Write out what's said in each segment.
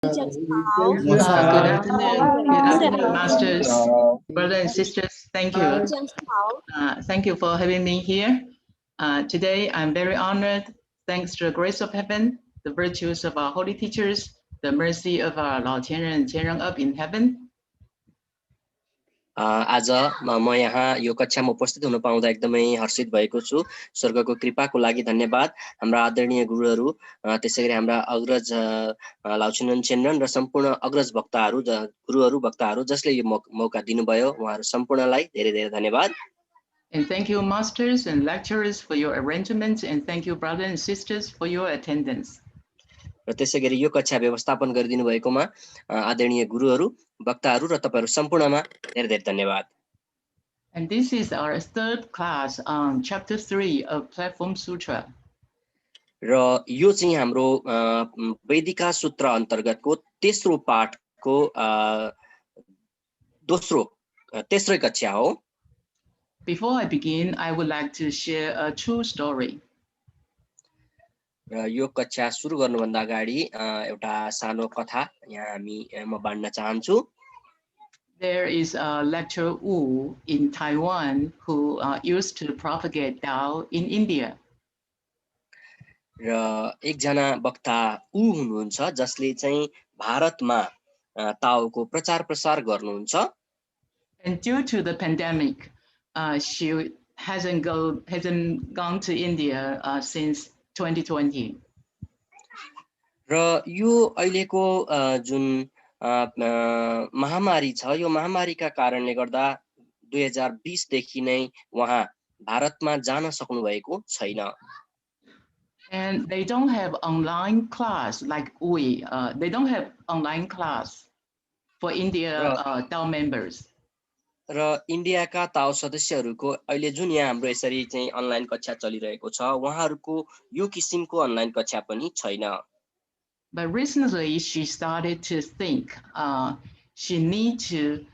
Good Good afternoon, masters, brothers and sisters. Thank you. Thank you for having me here. Today, I'm very honored, thanks to the grace of heaven, the virtues of our holy teachers, the mercy of our Lao Tianren and Tianren up in heaven. आज म यहाँ यो कक्षामा उपस्थित हुन पाउँदा एकदमै हर्षित भएको छु। स्वर्गको कृपाको लागि धन्यवाद। हाम्रा आदरणीय गुरुहरू, त्यसैगरी हाम्रा अग्रज लाउछिनन चेनरन र सम्पूर्ण अग्रज वक्ताहरू, गुरुहरू वक्ताहरू जसले यो मौका दिनुभयो, उहाँहरू सम्पूर्णलाई धेरै धेरै धन्यवाद। And thank you, masters and lecturers, for your arrangements, and thank you, brothers and sisters, for your attendance. र त्यसैगरी यो कक्षा व्यवस्थापन गरिदिनु भएकोमा आदरणीय गुरुहरू, वक्ताहरू र तपाईहरु सम्पूर्णमा धेरै धेरै धन्यवाद। And this is our third class on chapter 3 of Platform Sutra. र यो चाहिँ हाम्रो वैदिका सूत्र अन्तर्गतको तेस्रो पाठको तेस्रो कक्षा हो। Before I begin, I would like to share a true story. र यो कक्षा सुरु गर्नुभन्दा अगाडि एउटा सानो कथा यहाँ म बाँड्न चाहन्छु। There is a lecturer Wu in Taiwan who used to propagate Tao in India. र एकजना वक्ता ऊ हुनुहुन्छ जसले चाहिँ भारतमा ताओको प्रचार प्रसार गर्नुहुन्छ। And due to the pandemic, she hasn't gone to India since 2020. र यो अहिलेको जुन महामारी छ, यो महामारीका कारणले गर्दा 2020 देखि नै उहाँ भारतमा जान सक्नु भएको छैन। And they don't have online class like we. They don't have online class for India Tao members. र इन्डियाका ताओ सदस्यहरूको अहिले जुन यहाँ हाम्रो यसरी चाहिँ अनलाइन कक्षा चलिरहेको छ, उहाँहरूको यो किसिमको अनलाइन कक्षा पनि छैन। But recently she started to think she need to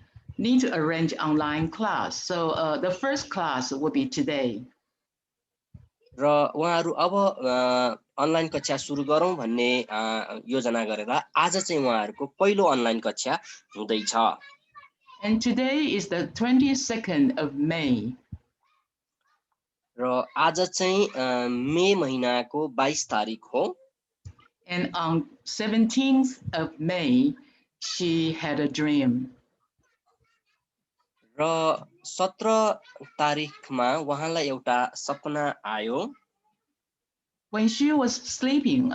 arrange online class. So the first class will be today. र उहाँहरू अब अनलाइन कक्षा सुरु गरौँ भन्ने योजना गरेर आज चाहिँ उहाँहरूको पहिलो अनलाइन कक्षा हुँदैछ। And today is the 22nd of May. र आज चाहिँ मे महिनाको 22 तारिक हो। And on 17th of May, she had a dream. र 17 तारिखमा उहाँलाई एउटा सपना आयो। When she was sleeping,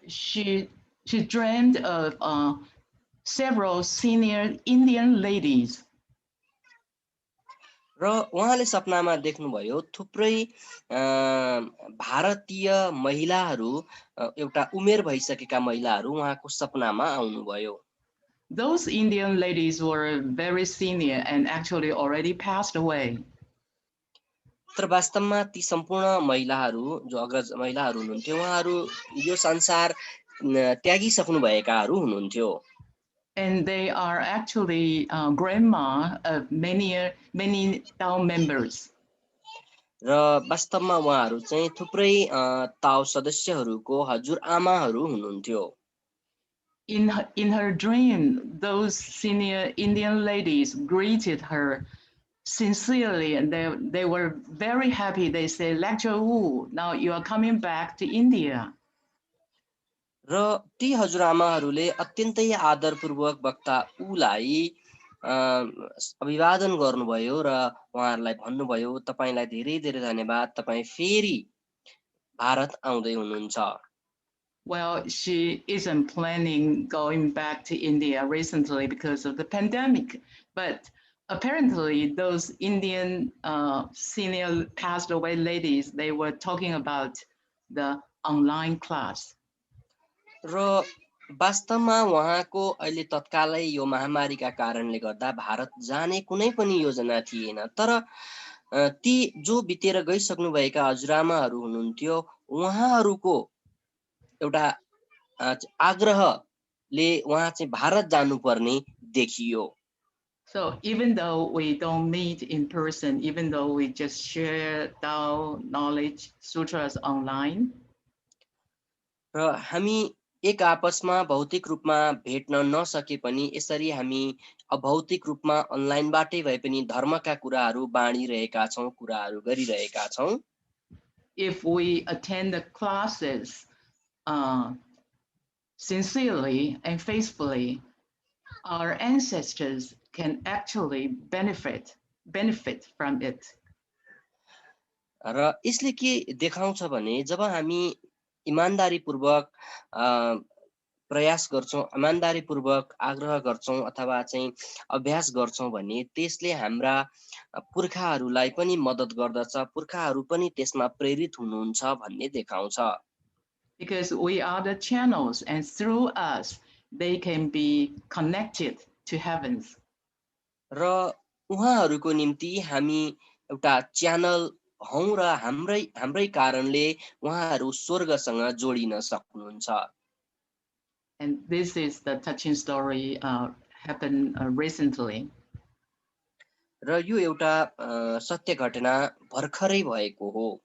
she dreamed of several senior Indian ladies. र उहाँले सपनामा देख्नुभयो थुप्रै भारतीय महिलाहरू, एउटा उमेर भइसकेका महिलाहरू उहाँको सपनामा आउनुभयो। Those Indian ladies were very senior and actually already passed away. तर वास्तवमा ती सम्पूर्ण महिलाहरू जो अग्रज महिलाहरू हुनुहुन्थ्यो, उहाँहरू यो संसार त्यागिसक्नु भएकाहरू हुनुहुन्थ्यो। And they are actually grandma of many Tao members. र वास्तवमा उहाँहरू चाहिँ थुप्रै ताओ सदस्यहरूको हजुरआमाहरू हुनुहुन्थ्यो। In her dream, those senior Indian ladies greeted her sincerely, and they were very happy. They said, "Lecturer Wu, now you are coming back to India." र ती हजुरआमाहरूले अत्यन्तै आदरपूर्वक वक्ता उलाई अभिवादन गर्नुभयो र उहाँहरूलाई भन्नुभयो, तपाईलाई धेरै धेरै धन्यवाद, तपाईं फेरि भारत आउँदै हुनुहुन्छ। Well, she isn't planning going back to India recently because of the pandemic, but apparently those Indian senior passed away ladies, they were talking about the online class. र वास्तवमा उहाँको अहिले तत्कालै यो महामारीका कारणले गर्दा भारत जाने कुनै पनि योजना थिएन। तर ती जो बितेर गइसक्नु भएका हजुरआमाहरू हुनुहुन्थ्यो, उहाँहरूको एउटा आग्रहले उहाँ चाहिँ भारत जानुपर्ने देखियो। So even though we don't meet in person, even though we just share Tao knowledge, sutras online, र हामी एक आपसमा भौतिक रूपमा भेट्न नसके पनि यसरी हामी अभौतिक रूपमा अनलाइनबाटै भए पनि धर्मका कुराहरू बाँडिरहेका छौं, कुराहरू गरिरहेका छौं। If we attend the classes sincerely and faithfully, our ancestors can actually benefit from it. र यसले के देखाउँछ भने जब हामी इमानदारीपूर्वक प्रयास गर्छौं, इमानदारीपूर्वक आग्रह गर्छौं अथवा चाहिँ अभ्यास गर्छौं भने त्यसले हाम्रा पुर्खाहरूलाई पनि मद्दत गर्दछ, पुर्खाहरू पनि त्यसमा प्रेरित हुनुहुन्छ भन्ने देखाउँछ। Because we are the channels and through us they can be connected to heavens. र उहाँहरूको निम्ति हामी एउटा च्यानल हौं र हाम्रै कारणले उहाँहरू स्वर्गसँग जोडिन सक्नुहुन्छ। And this is the touching story happened recently. र यो एउटा सत्य घटना भर्खरै भएको हो।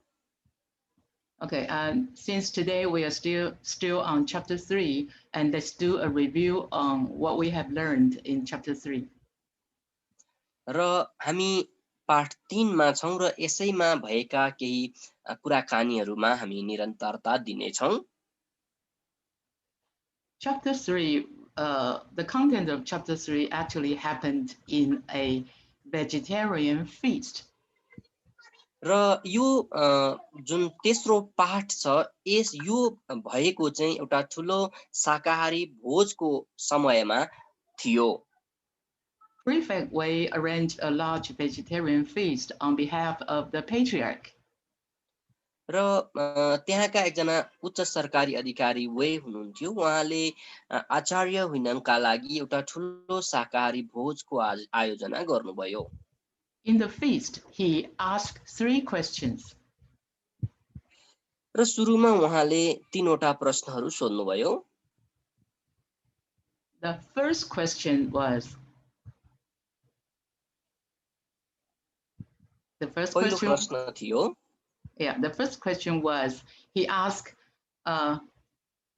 Okay, since today we are still on chapter 3, and let's do a review on what we have learned in chapter 3. र हामी पाठ 3 मा छौं र यसैमा भएका केही कुराकानीहरुमा हामी निरन्तरता दिनेछौं। Chapter 3, the content of chapter 3 actually happened in a vegetarian feast. र यो जुन तेस्रो पाठ छ यो भएको चाहिँ एउटा ठूलो शाकाहारी भोजको समयमा थियो। Prefect Wei arranged a large vegetarian feast on behalf of the patriarch. र त्यहाँका एकजना उच्च सरकारी अधिकारी वे हुनुहुन्थ्यो, उहाँले आचार्य हुइनङका लागि एउटा ठूलो शाकाहारी भोजको आयोजना गर्नुभयो। In the feast, he asked 3 questions. र सुरुमा उहाँले 3 वटा प्रश्नहरू सोध्नुभयो। The first question was पहिलो प्रश्न थियो। Yeah, the first question was, he asked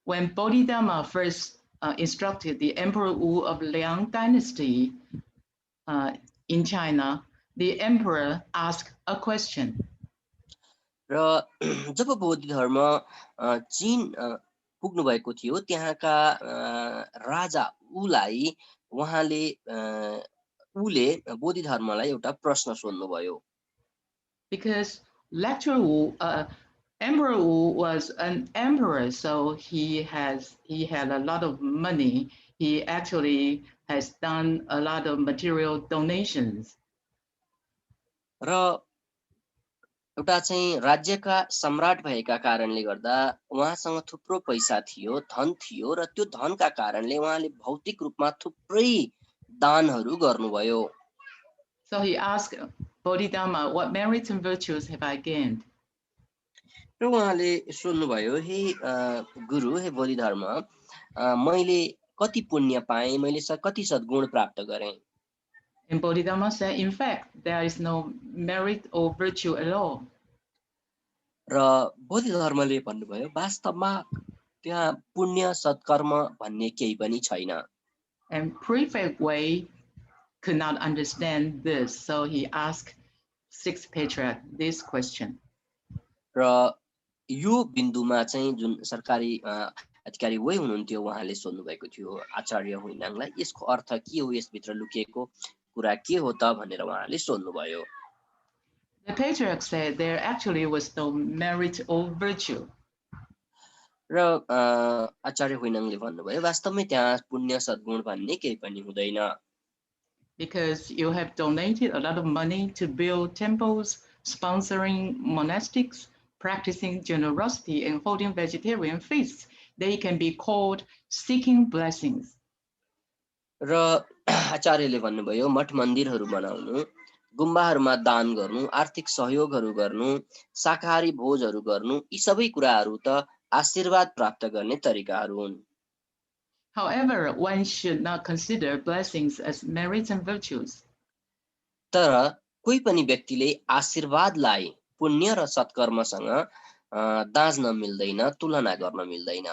when Bodhidharma first instructed the Emperor Wu of Liang Dynasty in China, the emperor asked a question. र जब बौद्ध धर्म चीन पुग्नु भएको थियो त्यहाँका राजा उलाई उले बौद्ध धर्मलाई एउटा प्रश्न सोध्नुभयो। Because Emperor Wu was an emperor, so he had a lot of money. He actually has done a lot of material donations. र एउटा चाहिँ राज्यका सम्राट भएका कारणले गर्दा उहाँसँग थुप्रो पैसा थियो, धन थियो र त्यो धनका कारणले उहाँले भौतिक रूपमा थुप्रै दानहरू गर्नुभयो। So he asked Bodhidharma, what merits and virtues have I gained? र उहाँले सोध्नुभयो, हे गुरु, हे बोधिधर्म, मैले कति पुण्य पाएँ, मैले कति सद्गुण प्राप्त गरेँ? And Bodhidharma said, in fact, there is no merit or virtue at all. र बोधिधर्मले भन्नुभयो, वास्तवमा त्यहाँ पुण्य सत्कर्म भन्ने केही पनि छैन। And Prefect Wei could not understand this, so he asked 6th patriarch this question. र यो बिन्दुमा चाहिँ जुन सरकारी अधिकारी वही हुनुहुन्थ्यो, उहाँले सोध्नु भएको थियो आचार्य हुइनाङलाई, यसको अर्थ के हो, यसभित्र लुकिएको कुरा के हो त भनेर उहाँले सोध्नुभयो। The patriarch said there actually was no merit or virtue. र आचार्य हुइनाङले भन्नुभयो, वास्तवमै त्यहाँ पुण्य सद्गुण भन्ने केही पनि हुँदैन। Because you have donated a lot of money to build temples, sponsoring monastics, practicing generosity, and holding vegetarian feasts, they can be called seeking blessings. र आचार्यले भन्नुभयो, मठ मन्दिरहरू बनाउनु, गुम्बाहरूमा दान गर्नु, आर्थिक सहयोगहरू गर्नु, शाकाहारी भोजहरू गर्नु, यी सबै कुराहरू त आशीर्वाद प्राप्त गर्ने तरिकाहरू हुन्। However, one should not consider blessings as merits and virtues. तर कोही पनि व्यक्तिले आशीर्वादलाई पुण्य र सत्कर्मसँग दाँज्न मिल्दैन, तुलना गर्न मिल्दैन।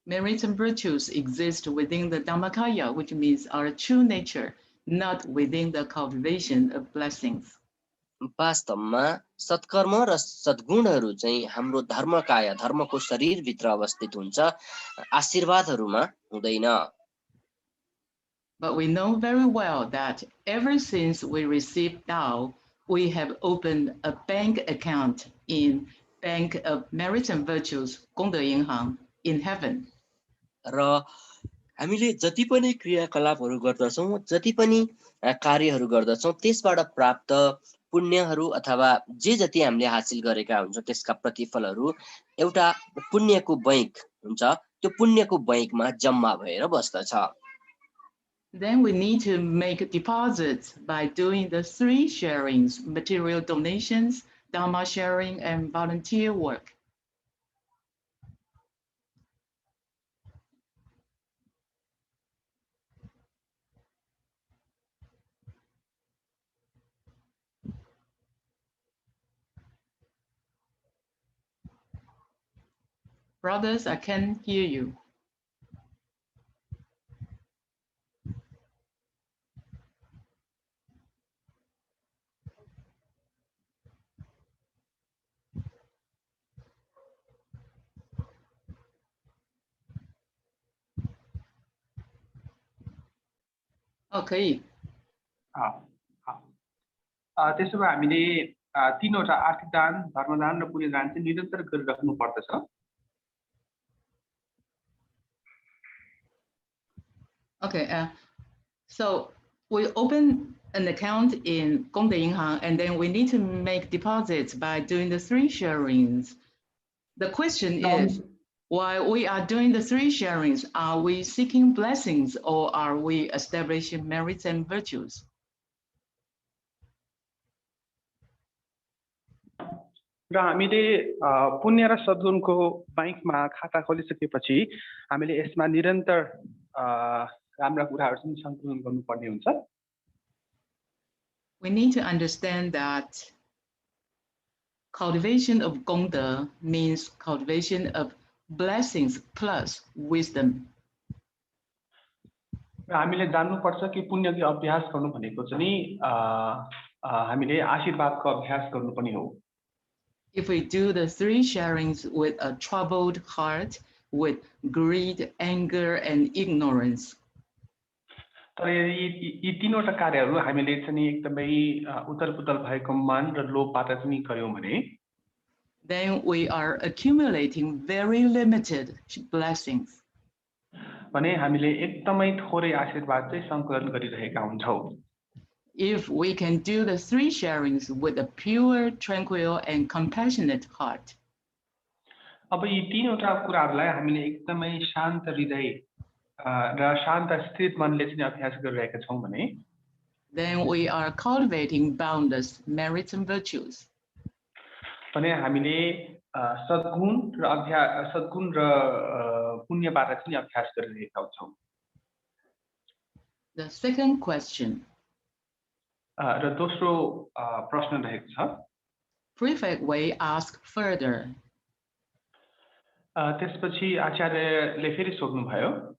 Merits and virtues exist within the Dhammakaya, which means our true nature, not within the cultivation of blessings. वास्तवमा सत्कर्म र सद्गुणहरू चाहिँ हाम्रो धर्मकाया धर्मको शरीरभित्र अवस्थित हुन्छ आशीर्वादहरूमा हुँदैन. But we know very well that ever since we received Tao, we have opened a bank account in Bank of Merits and Virtues, 功德银行, in heaven. र हामीले जति पनि क्रियाकलापहरू गर्दछौँ जति पनि कार्यहरू गर्दछौँ त्यसबाट प्राप्त पुण्यहरू अथवा जे जति हामीले हासिल गरेका हुन्छ त्यसका प्रतिफलहरू एउटा पुण्यको बैंक हुन्छ त्यो पुण्यको बैंकमा जम्मा भएर बस्दछ. Then we need to make deposits by doing the 3 sharings: material donations, Dharma sharing, and volunteer work. Brothers, I can't hear you. Okay. त्यसो भए हामीले 3 वटा आर्थिक दान, धर्मदान र पुण्य दान चाहिँ निरन्तर गरिराख्नु पर्दछ. Okay, so we open an account in 功德银行 and then we need to make deposits by doing the 3 sharings. The question is, while we are doing the 3 sharings, are we seeking blessings or are we establishing merits and virtues? र हामीले पुण्य र सद्गुणको बैंकमा खाता खोलिसकेपछि हामीले यसमा निरन्तर राम्रा कुराहरू चाहिँ सङ्कलन गर्नुपर्ने हुन्छ. We need to understand that cultivation of gongda means cultivation of blessings plus wisdom. र हामीले जान्नुपर्छ कि पुण्यको अभ्यास गर्नु भनेको चाहिँ हामीले आशीर्वादको अभ्यास गर्नु पनि हो. If we do the 3 sharings with a troubled heart, with greed, anger, and ignorance, तर यी 3 वटा कार्यहरू हामीले चाहिँ एकदमै उतल-पुतल भएको मन र लोभबाट चाहिँ गर्यौं भने then we are accumulating very limited blessings. भने हामीले एकदमै थोरै आशीर्वाद चाहिँ सङ्कलन गरिरहेका हुन्छौं. If we can do the 3 sharings with a pure, tranquil, and compassionate heart, अब यी 3 वटा कुराहरूलाई हामीले एकदमै शान्त हृदय र शान्त स्थिर मनले चाहिँ अभ्यास गरिरहेका छौं भने then we are cultivating boundless merits and virtues. भने हामीले सद्गुण र पुण्यबाट चाहिँ अभ्यास गरिरहेका हुन्छौं. The second question. र दोस्रो प्रश्न रहेको छ. Prefect Wei asked further. त्यसपछि आचार्यले फेरि सोध्नु भयो.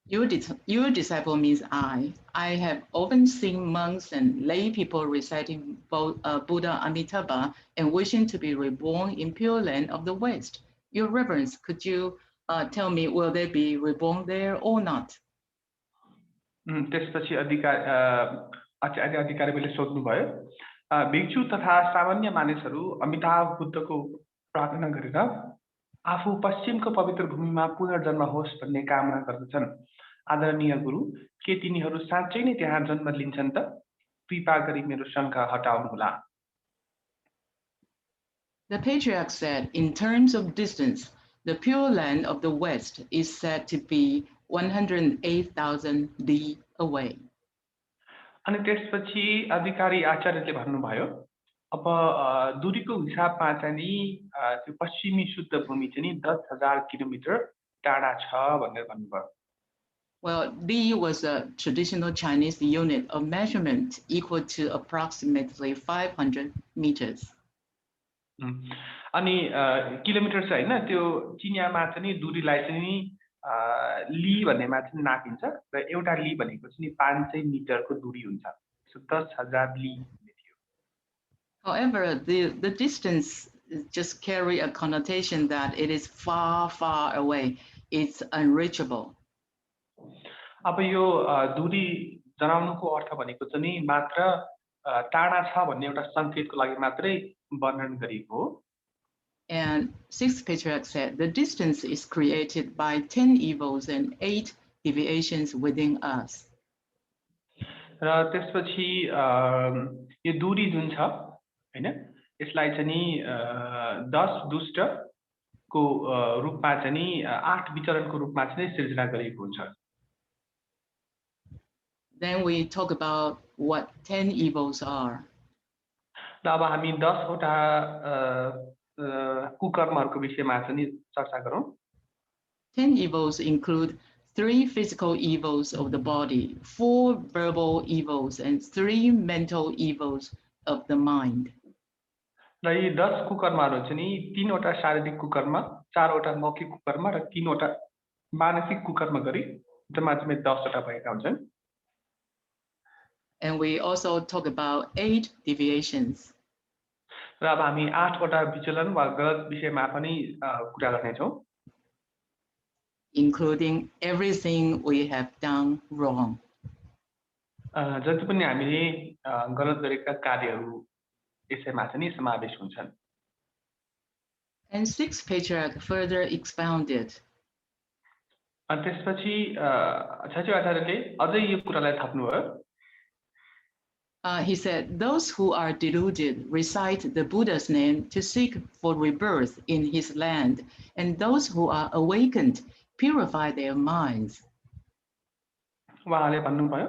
Your disciple means I. I have often seen monks and lay people reciting Buddha Amitabha and wishing to be reborn in Pure Land of the West. Your Reverence, could you tell me, will they be reborn there or not? त्यसपछि आचार्य अधिकारीले सोध्नु भयो. भिक्षु तथा सामान्य मानिसहरू अमिताभ बुद्धको प्रार्थना गरेर आफू पश्चिमको पवित्र भूमिमा पुनर्जन्म होस् भन्ने कामना गर्दछन्. आदरणीय गुरु, के तिनीहरू साँच्चै नै त्यहाँ जन्म लिन्छन् त? कृपा गरी मेरो शङ्का हटाउनुहोला. The patriarch said, in terms of distance, the Pure Land of the West is said to be 108,000 li away. अनि त्यसपछि अधिकारी आचार्यले भन्नुभयो, अब दूरीको हिसाबमा चाहिँ नि त्यो पश्चिमी शुद्ध भूमि चाहिँ नि 10,000 किलोमिटर टाढा छ भनेर भन्नुभयो. Well, li was a traditional Chinese unit of measurement equal to approximately 500 meters. अनि किलोमिटर चाहिँ हैन त्यो चिनियामा चाहिँ नि दूरीलाई चाहिँ नि ली भन्नेमा चाहिँ नापिन्छ र एउटा ली भनेको चाहिँ नि 500 मिटरको दूरी हुन्छ सो 10,000 ली थियो. However, the distance just carry a connotation that it is far, far away. It's unreachable. अब यो दूरी जनाउनुको अर्थ भनेको चाहिँ नि मात्र टाढा छ भन्ने एउटा संकेतको लागि मात्रै वर्णन गरिएको हो. And sixth patriarch said, the distance is created by 10 evils and 8 deviations within us. र त्यसपछि यो दूरी जुन छ हैन यसलाई चाहिँ नि 10 दुष्टको रूपमा चाहिँ नि 8 विचरणको रूपमा चाहिँ सिर्जना गरिएको हुन्छ. Then we talk about what 10 evils are. र अब हामी 10 वटा कुकर्महरूको विषयमा चाहिँ नि चर्चा गरौँ. 10 evils include 3 physical evils of the body, 4 verbal evils, and 3 mental evils of the mind. र यी 10 कुकर्महरू चाहिँ नि 3 वटा शारीरिक कुकर्म, 4 वटा मौखिक कुकर्म र 3 वटा मानसिक कुकर्म गरी जम्मा चाहिँ 10 वटा भएका हुन्छन्. And we also talk about 8 deviations. र अब हामी 8 वटा विचलन वा गलत विषयमा पनि कुरा गर्नेछौँ. Including everything we have done wrong. जति पनि हामीले गलत गरेका कार्यहरू यसैमा चाहिँ नि समावेश हुन्छन्. And sixth patriarch further expounded. अनि त्यसपछि छठौँ आचार्यले अझै यो कुरालाई थप्नुभयो. He said, those who are deluded recite the Buddha's name to seek for rebirth in his land, and those who are awakened purify their minds. उहाँले भन्नुभयो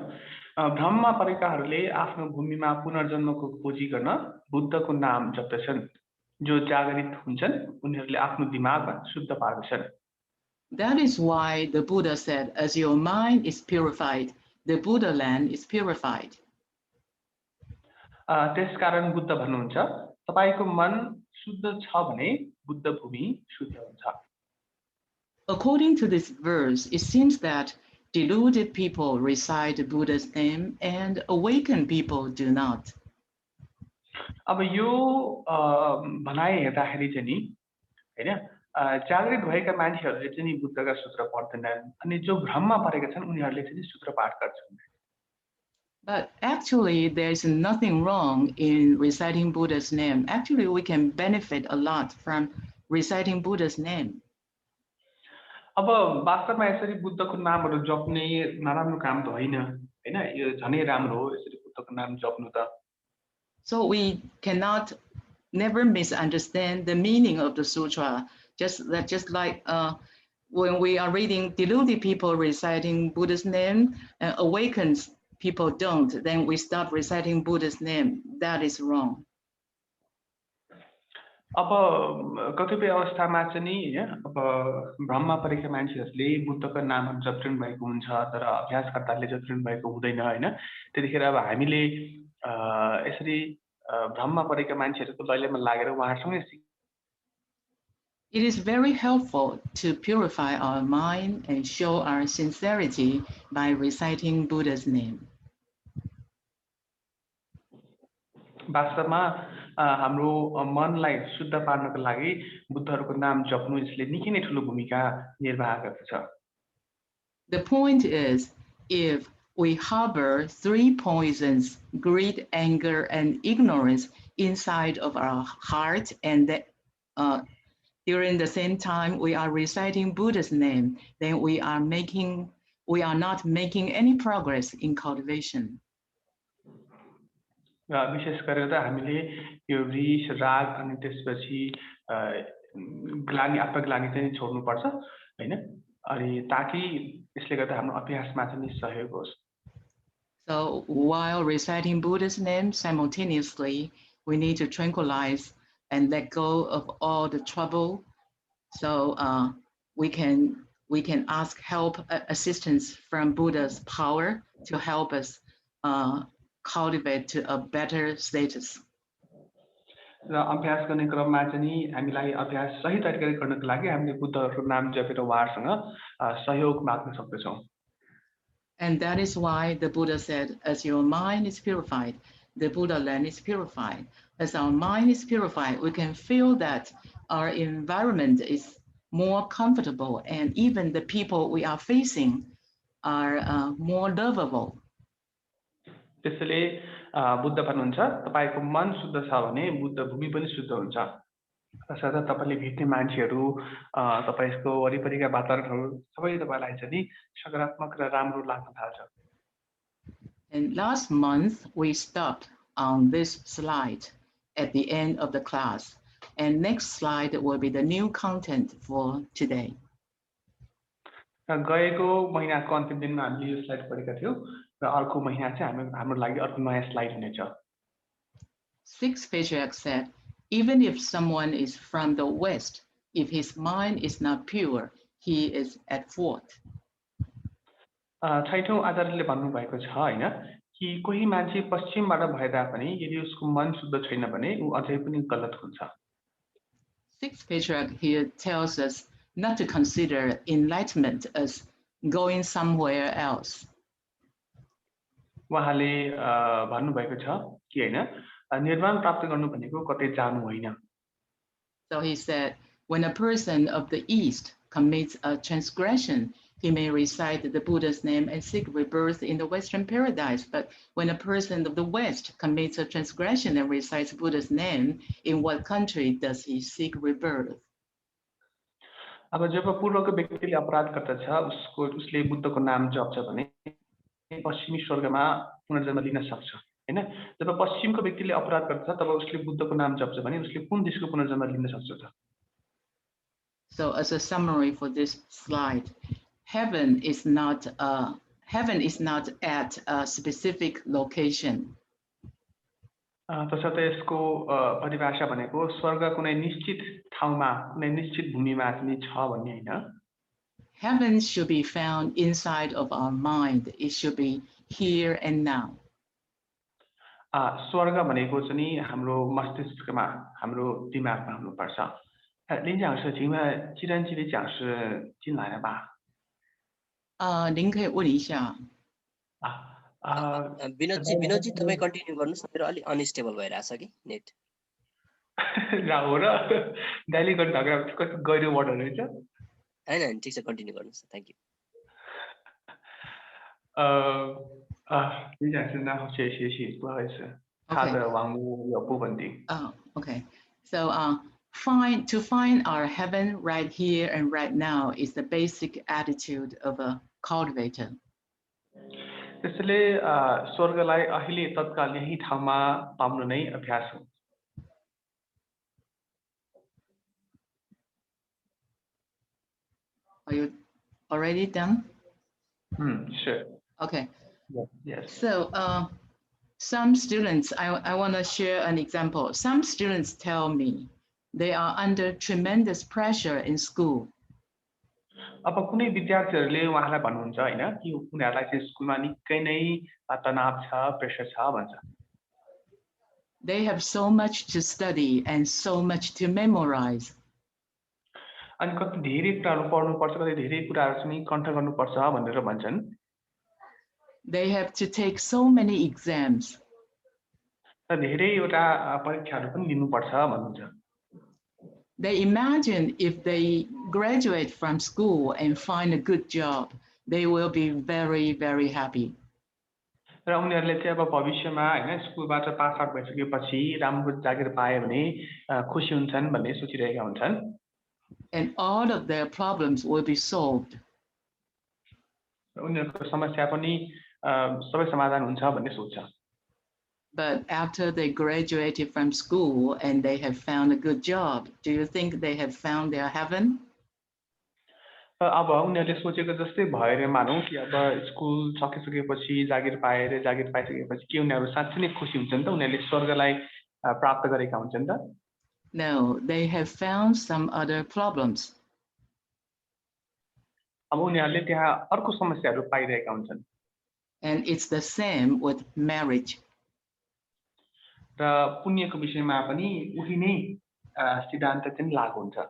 भ्रममा परेकाहरूले आफ्नो भूमिमा पुनर्जन्मको खोजी गर्न बुद्धको नाम जप्दछन्. जो जागृत हुन्छन् उनीहरूले आफ्नो दिमागमा शुद्ध पार्दछन्. That is why the Buddha said, as your mind is purified, the Buddha land is purified. त्यसकारण बुद्ध भन्नुहुन्छ तपाईको मन शुद्ध छ भने बुद्ध भूमि शुद्ध हुन्छ. According to this verse, it seems that deluded people recite the Buddha's name and awakened people do not. अब यो भनाइ हेर्दाखेरि चाहिँ नि हैन जागृत भएका मान्छेहरूले चाहिँ नि बुद्धका सूत्र पढ्दैनन् अनि जो भ्रममा परेका छन् उनीहरूले चाहिँ सूत्र पाठ गर्छन्. But actually, there's nothing wrong in reciting Buddha's name. Actually, we can benefit a lot from reciting Buddha's name. अब वास्तवमा यसरी बुद्धको नामहरू जप्ने नराम्रो काम त होइन हैन यो झनै राम्रो हो यसरी बुद्धको नाम जप्नु त. So we cannot never misunderstand the meaning of the sutra. Just like when we are reading deluded people reciting Buddha's name, awakens people don't, then we stop reciting Buddha's name. That is wrong. अब कतिपय अवस्थामा चाहिँ नि अब भ्रममा परेका मान्छेहरूले बुद्धको नामहरू जपिरहनु भएको हुन्छ तर अभ्यासकर्ताले जपिरहनु भएको हुँदैन हैन. त्यतिखेर अब हामीले यसरी भ्रममा परेका मान्छेहरूको लैलमा लागेर उहाँहरूसँगै. It is very helpful to purify our mind and show our sincerity by reciting Buddha's name. वास्तवमा हाम्रो मनलाई शुद्ध पार्नको लागि बुद्धहरूको नाम जप्नु यसले निकै नै ठुलो भूमिका निर्वाह गर्दछ. The point is, if we harbor 3 poisons, greed, anger, and ignorance inside of our heart, and that, during the same time we are reciting Buddha's name, then we are not making any progress in cultivation. विशेष गरेर हामीले यो रिस राग अनि त्यसपछि ग्लानी आत्मग्लानी चाहिँ छोड्नु पर्छ हैन अनि ताकि यसले गर्दा हाम्रो अभ्यासमा चाहिँ सहयोग होस्. So while reciting Buddha's name simultaneously, we need to tranquilize and let go of all the trouble. So we can ask help, assistance from Buddha's power to help us cultivate to a better status. र अभ्यास गर्ने क्रममा चाहिँ नि हामीलाई अभ्यास सही तरिकाले गर्नको लागि हामीले बुद्धहरूको नाम जपेर उहाँसँग सहयोग माग्न सक्दछौँ। And that is why the Buddha said, as your mind is purified, the Buddha land is purified. As our mind is purified, we can feel that our environment is more comfortable, and even the people we are facing are more lovable. त्यसैले बुद्ध भन्नुहुन्छ तपाईको मन शुद्ध छ भने बुद्ध भूमि पनि शुद्ध हुन्छ। तसर्थ तपाईले भेट्ने मान्छेहरू तपाईको वरिपरिका वातावरणहरू सबै तपाईलाई चाहिँ नि सकारात्मक र राम्रो लाग्न थाल्छ। And last month we stopped on this slide at the end of the class, and next slide will be the new content for today. गएको महिनाको अन्तिम दिनमा हामीले यो स्लाइड पढेका थियौं र अर्को महिना चाहिँ हाम्रो लागि अर्को नयाँ स्लाइड हुनेछ। Sixth patriarch said, even if someone is from the West, if his mind is not pure, he is at fault. छैठौं आचार्यले भन्नुभएको छ हैन कि कोही मान्छे पश्चिमबाट भए तापनि यदि उसको मन शुद्ध छैन भने उ अझै पनि गलत हुन्छ। Sixth patriarch here tells us not to consider enlightenment as going somewhere else. उहाँले भन्नुभएको छ कि हैन निर्वाण प्राप्त गर्नु भनेको कतै जानु होइन। So he said, when a person of the East commits a transgression, he may recite the Buddha's name and seek rebirth in the Western paradise. But when a person of the West commits a transgression and recites Buddha's name, in what country does he seek rebirth? अब जब पूर्वको व्यक्तिले अपराध गर्दछ उसले बुद्धको नाम जप्छ भने पश्चिमी स्वर्गमा पुनर्जन्म लिन सक्छ हैन। जब पश्चिमको व्यक्तिले अपराध गर्दछ तब उसले बुद्धको नाम जप्छ भने उसले कुन देशको पुनर्जन्म लिन सक्छ त? So as a summary for this slide, heaven is not at a specific location. तसर्थ यसको परिभाषा भनेको स्वर्ग कुनै निश्चित ठाउँमा कुनै निश्चित भूमिमा चाहिँ छ भन्ने हैन। Heaven should be found inside of our mind. It should be here and now. स्वर्ग भनेको चाहिँ नि हाम्रो मस्तिष्कमा हाम्रो दिमागमा हुनुपर्छ। 林讲师，请问计算机的讲师进来了吧？您可以问一下。विनोदजी तपाई कन्टिन्यू गर्नुस् न, मेरो अलि अनस्टेबल भइराछ कि नेट। ला हो र डाइली गर्न लाग्यो कति गहिरो वर्डहरु रहेछ। हैन ठीक छ कन्टिन्यू गर्नुस्, thank you. 林讲师那谢谢，不好意思，他的网络有不稳定。Okay. So to find our heaven right here and right now is the basic attitude of a cultivator. त्यसैले स्वर्गलाई अहिले तत्काल यही ठाउँमा पाउनु नै अभ्यास हो। Are you already done? Sure. Okay. Yes. So some students, I want to share an example. Some students tell me they are under tremendous pressure in school. अब कुनै विद्यार्थीहरूले उहाँलाई भन्नुहुन्छ हैन कि उनीहरुलाई चाहिँ स्कुलमा निकै नै तनाव छ, प्रेसर छ भन्छ। They have so much to study and so much to memorize. अनि कति धेरै कुराहरु पढ्नु पर्छ, कति धेरै कुराहरु चाहिँ कन्ठ गर्नु पर्छ भनेर भन्छन्। They have to take so many exams. र धेरैवटा परीक्षाहरु पनि लिनु पर्छ भन्नुहुन्छ। They imagine if they graduate from school and find a good job, they will be very, very happy. र उनीहरुले चाहिँ अब भविष्यमा हैन स्कुलबाट पास आउट भइसकेपछि राम्रो जागिर पाए भने खुसी हुन्छन् भन्ने सोचिरहेका हुन्छन्। And all of their problems will be solved. उनीहरुको समस्या पनि सबै समाधान हुन्छ भन्ने सोच्छ। But after they graduated from school and they have found a good job, do you think they have found their heaven? अब उनीहरुले सोचेको जस्तै भएर मानौं कि अब स्कुल सकिसकेपछि जागिर पाइसकेपछि के उनीहरु साच्चै नै खुसी हुन्छन् त? उनीहरुले स्वर्गलाई प्राप्त गरेका हुन्छन् त? No, they have found some other problems. अब उनीहरुले त्यहाँ अर्को समस्याहरु पाइरहेका हुन्छन्। And it's the same with marriage. र पुण्यको विषयमा पनि उही नै सिद्धान्त चाहिँ लागू हुन्छ.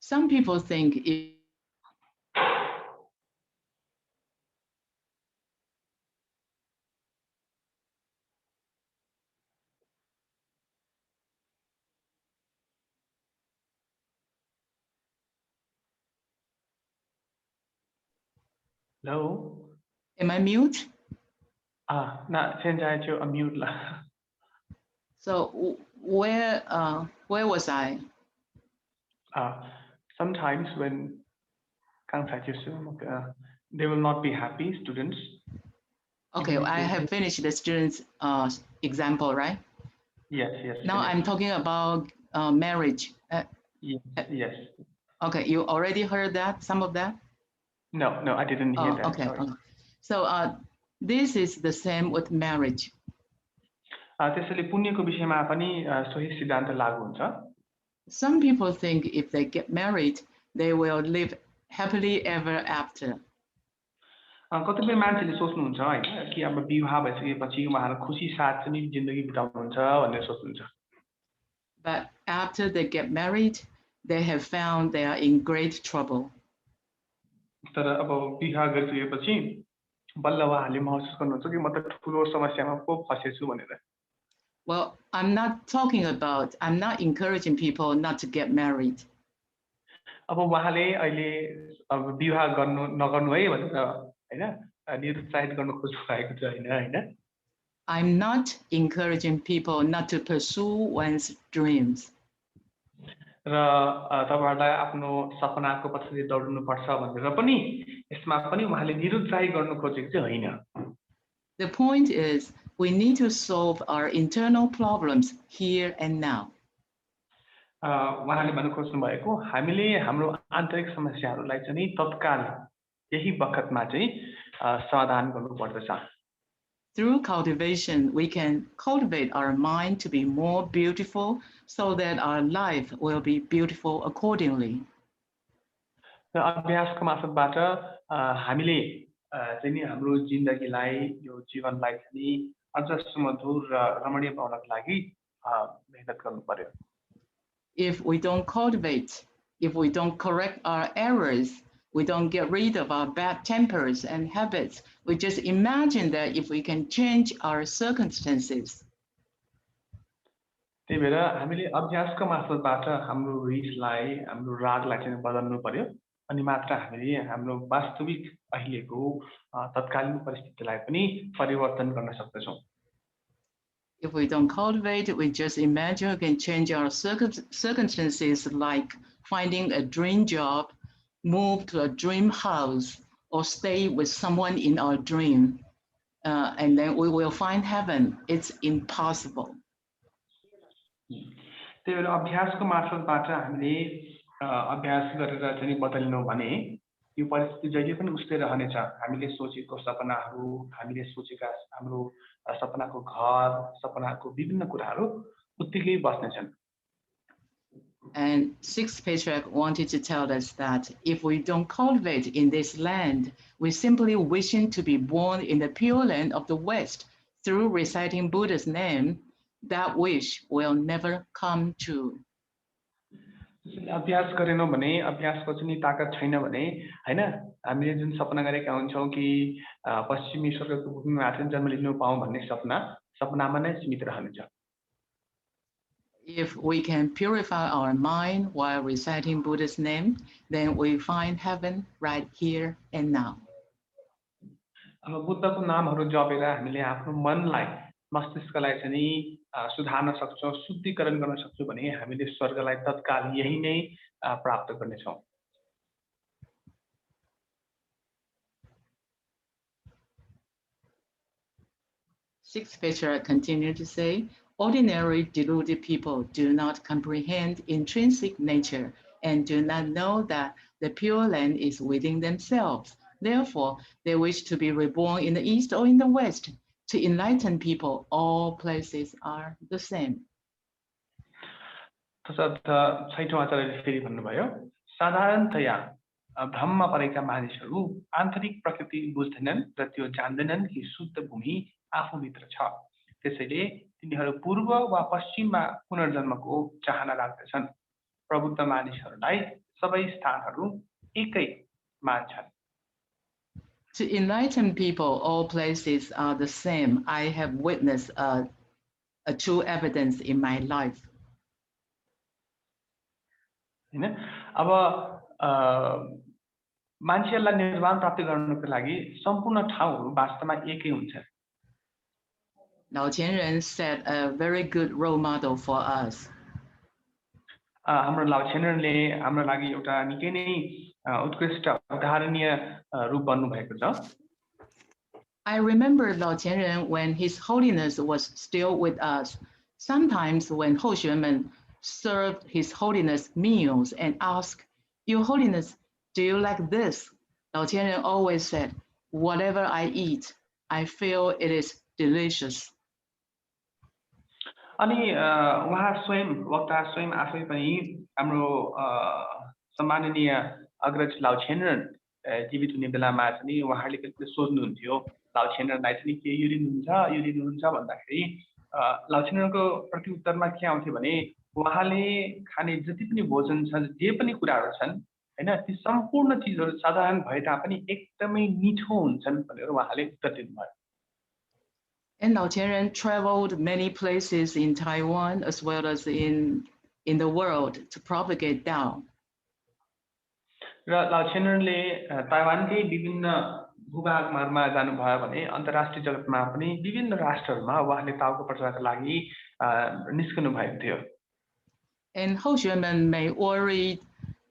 Some people think if Hello. Am I mute? Na, 现在就 unmute 了. So where was I? Sometimes when 刚才就是 they will not be happy, students. Okay, I have finished the students' example, right? Yes. Now I'm talking about marriage. Yes. Okay, you already heard that, some of that? No, I didn't hear that. Okay. Sorry. So this is the same with marriage. त्यसैले पुण्यको विषयमा पनि सोही सिद्धान्त लागू हुन्छ. Some people think if they get married, they will live happily ever after. कतिपय मान्छेले सोच्नुहुन्छ हैन कि अब विवाह भइसकेपछि उहाँहरू खुसी साथ चाहिँ जिन्दगी बिताउनुहुन्छ भनेर सोच्नुहुन्छ. But after they get married, they have found they are in great trouble. तर अब विवाह गरिसकेपछि बल्ल उहाँहरूले महसुस गर्नुहुन्छ कि म त ठुलो समस्यामा पो फसेछु भनेर. Well, I'm not encouraging people not to get married. अब उहाँले अहिले अब विवाह गर्नु नगर्नु है भनेर हैन निरुत्साहित गर्न खोज्नु भएको छ हैन. I'm not encouraging people not to pursue one's dreams. र तपाईहरुलाई आफ्नो सपनाको पछाडि दौड्नु पर्छ भनेर पनि यसमा पनि उहाँले निरुत्साहित गर्न खोजेको चाहिँ हैन. The point is we need to solve our internal problems here and now. उहाँले भन्न खोज्नु भएको हामीले हाम्रो आन्तरिक समस्याहरूलाई चाहिँ तत्काल यही बखतमा चाहिँ समाधान गर्नु पर्दछ. Through cultivation, we can cultivate our mind to be more beautiful so that our life will be beautiful accordingly. र अभ्यासको मार्फतबाट हामीले चाहिँ नि हाम्रो जिन्दगीलाई यो जीवनलाई चाहिँ अझ सुमधुर र रमणीय बनाउनको लागि मेहनत गर्नु पर्यो. If we don't cultivate, if we don't correct our errors, we don't get rid of our bad tempers and habits, we just imagine that if we can change our circumstances. त्यही भएर हामीले अभ्यासको मार्फतबाट हाम्रो रिसलाई हाम्रो रागलाई चाहिँ बदल्नु पर्यो अनि मात्र हामीले हाम्रो वास्तविक अहिलेको तत्कालीन परिस्थितिलाई पनि परिवर्तन गर्न सक्छौं. If we don't cultivate, we just imagine we can change our circumstances, like finding a dream job, move to a dream house, or stay with someone in our dream, and then we will find heaven. It's impossible. त्यही भएर अभ्यासको मार्फतबाट हामीले अभ्यास गरेर चाहिँ बदल्नु भने यो परिस्थिति जहिले पनि उस्तै रहनेछ. हामीले सोचेको सपनाहरू, हामीले सोचेका हाम्रो सपनाको घर, सपनाको विभिन्न कुराहरू उत्तिकै बस्नेछन्. And sixth patriarch wanted to tell us that if we don't cultivate in this land, we simply wishing to be born in the pure land of the West through reciting Buddha's name, that wish will never come true. अभ्यास गरेनौं भने अभ्यासको चाहिँ ताकत छैन भने हैन हामीले जुन सपना गरेका हुन्छौं कि पश्चिमी स्वर्गको भूमिमा जन्म लिनु पाऊँ भन्ने सपनामा नै सीमित रहन्छ. If we can purify our mind while reciting Buddha's name, then we find heaven right here and now. अब बुद्धको नामहरु जपेर हामीले आफ्नो मनलाई मस्तिष्कलाई चाहिँ सुधार्न सक्छौं, शुद्धिकरण गर्न सक्छौं भने हामीले स्वर्गलाई तत्काल यही नै प्राप्त गर्नेछौं. Sixth patriarch continued to say, ordinary deluded people do not comprehend intrinsic nature and do not know that the Pure Land is within themselves. Therefore, they wish to be reborn in the East or in the West. To enlighten people, all places are the same. तसर्थ छैठौं आचार्यले फेरि भन्नुभयो, साधारणतया भ्रममा परेका मानिसहरू आन्तरिक प्रकृति बुझ्दैनन् र त्यो जान्दैनन् कि शुद्ध भूमि आफूभित्र छ. त्यसैले तिनीहरू पूर्व वा पश्चिममा पुनर्जन्मको चाहना राख्दछन् प्रबुद्ध मानिसहरूलाई सबै स्थानहरू एकै मान्छन् To enlighten people, all places are the same. I have witnessed a true evidence in my life. हैन अब मान्छेलाई निर्वाण प्राप्त गर्नको लागि सम्पूर्ण ठाउँहरू वास्तवमा एकै हुन्छन् Lao Qianren set a very good role model for us. हाम्रो लाओ छेनरले हाम्रो लागि एउटा निकै नै उत्कृष्ट उदाहरणीय रूप बन्नु भएको छ I remember Lao Qianren when His Holiness was still with us. Sometimes when Hoxuanmen served His Holiness meals and asked, Your Holiness, do you like this? Lao Qianren always said, whatever I eat, I feel it is delicious. अनि उहाँ स्वयं वक्ता स्वयं आफै पनि हाम्रो सम्माननीय अग्रज लाओ छेनरन जीवित हुने बेलामा चाहिँ उहाँले कहिले सोध्नुहुन्थ्यो लाओ छेनरनलाई चाहिँ के यो लिनुहुन्छ भन्दाखेरि लाओ छेनरनको प्रत्युत्तरमा के आउँथ्यो भने उहाँले खाने जति पनि भोजन छ जे पनि कुराहरू छन् हैन ती सम्पूर्ण चीजहरू साधारण भए तापनि एकदमै मिठो हुन्छन् भनेर उहाँले उत्तर दिनुभयो And Lao Qianren traveled many places in Taiwan as well as in the world to propagate Tao. र लाओ छेनरनले ताइवानकै विभिन्न भूभागमा जानुभयो भने अन्तर्राष्ट्रिय जगतमा पनि विभिन्न राष्ट्रहरूमा उहाँले ताओको प्रचारका लागि निस्कनु भएको थियो And Hoxuanmen may worry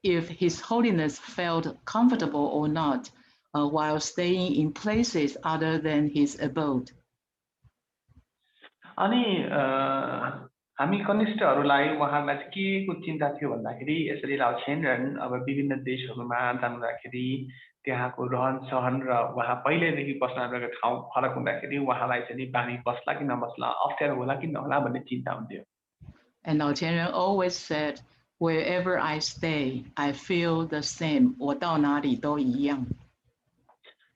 if His Holiness felt comfortable or not while staying in places other than his abode. अनि हामी कनिष्ठहरूलाई उहाँलाई के को चिन्ता थियो भन्दाखेरि यसरी लाओ छेनरन अब विभिन्न देशहरूमा जाँदाखेरि त्यहाँको रहन सहन र उहाँ पहिलेदेखि बस्न गएको ठाउँ फरक हुँदाखेरि उहाँलाई चाहिँ बानी बस्ला कि नबस्ला अप्ठ्यारो होला कि नहोला भन्ने चिन्ता हुन्थ्यो And Lao Qianren always said, wherever I stay, I feel the same. 我到哪里都一样.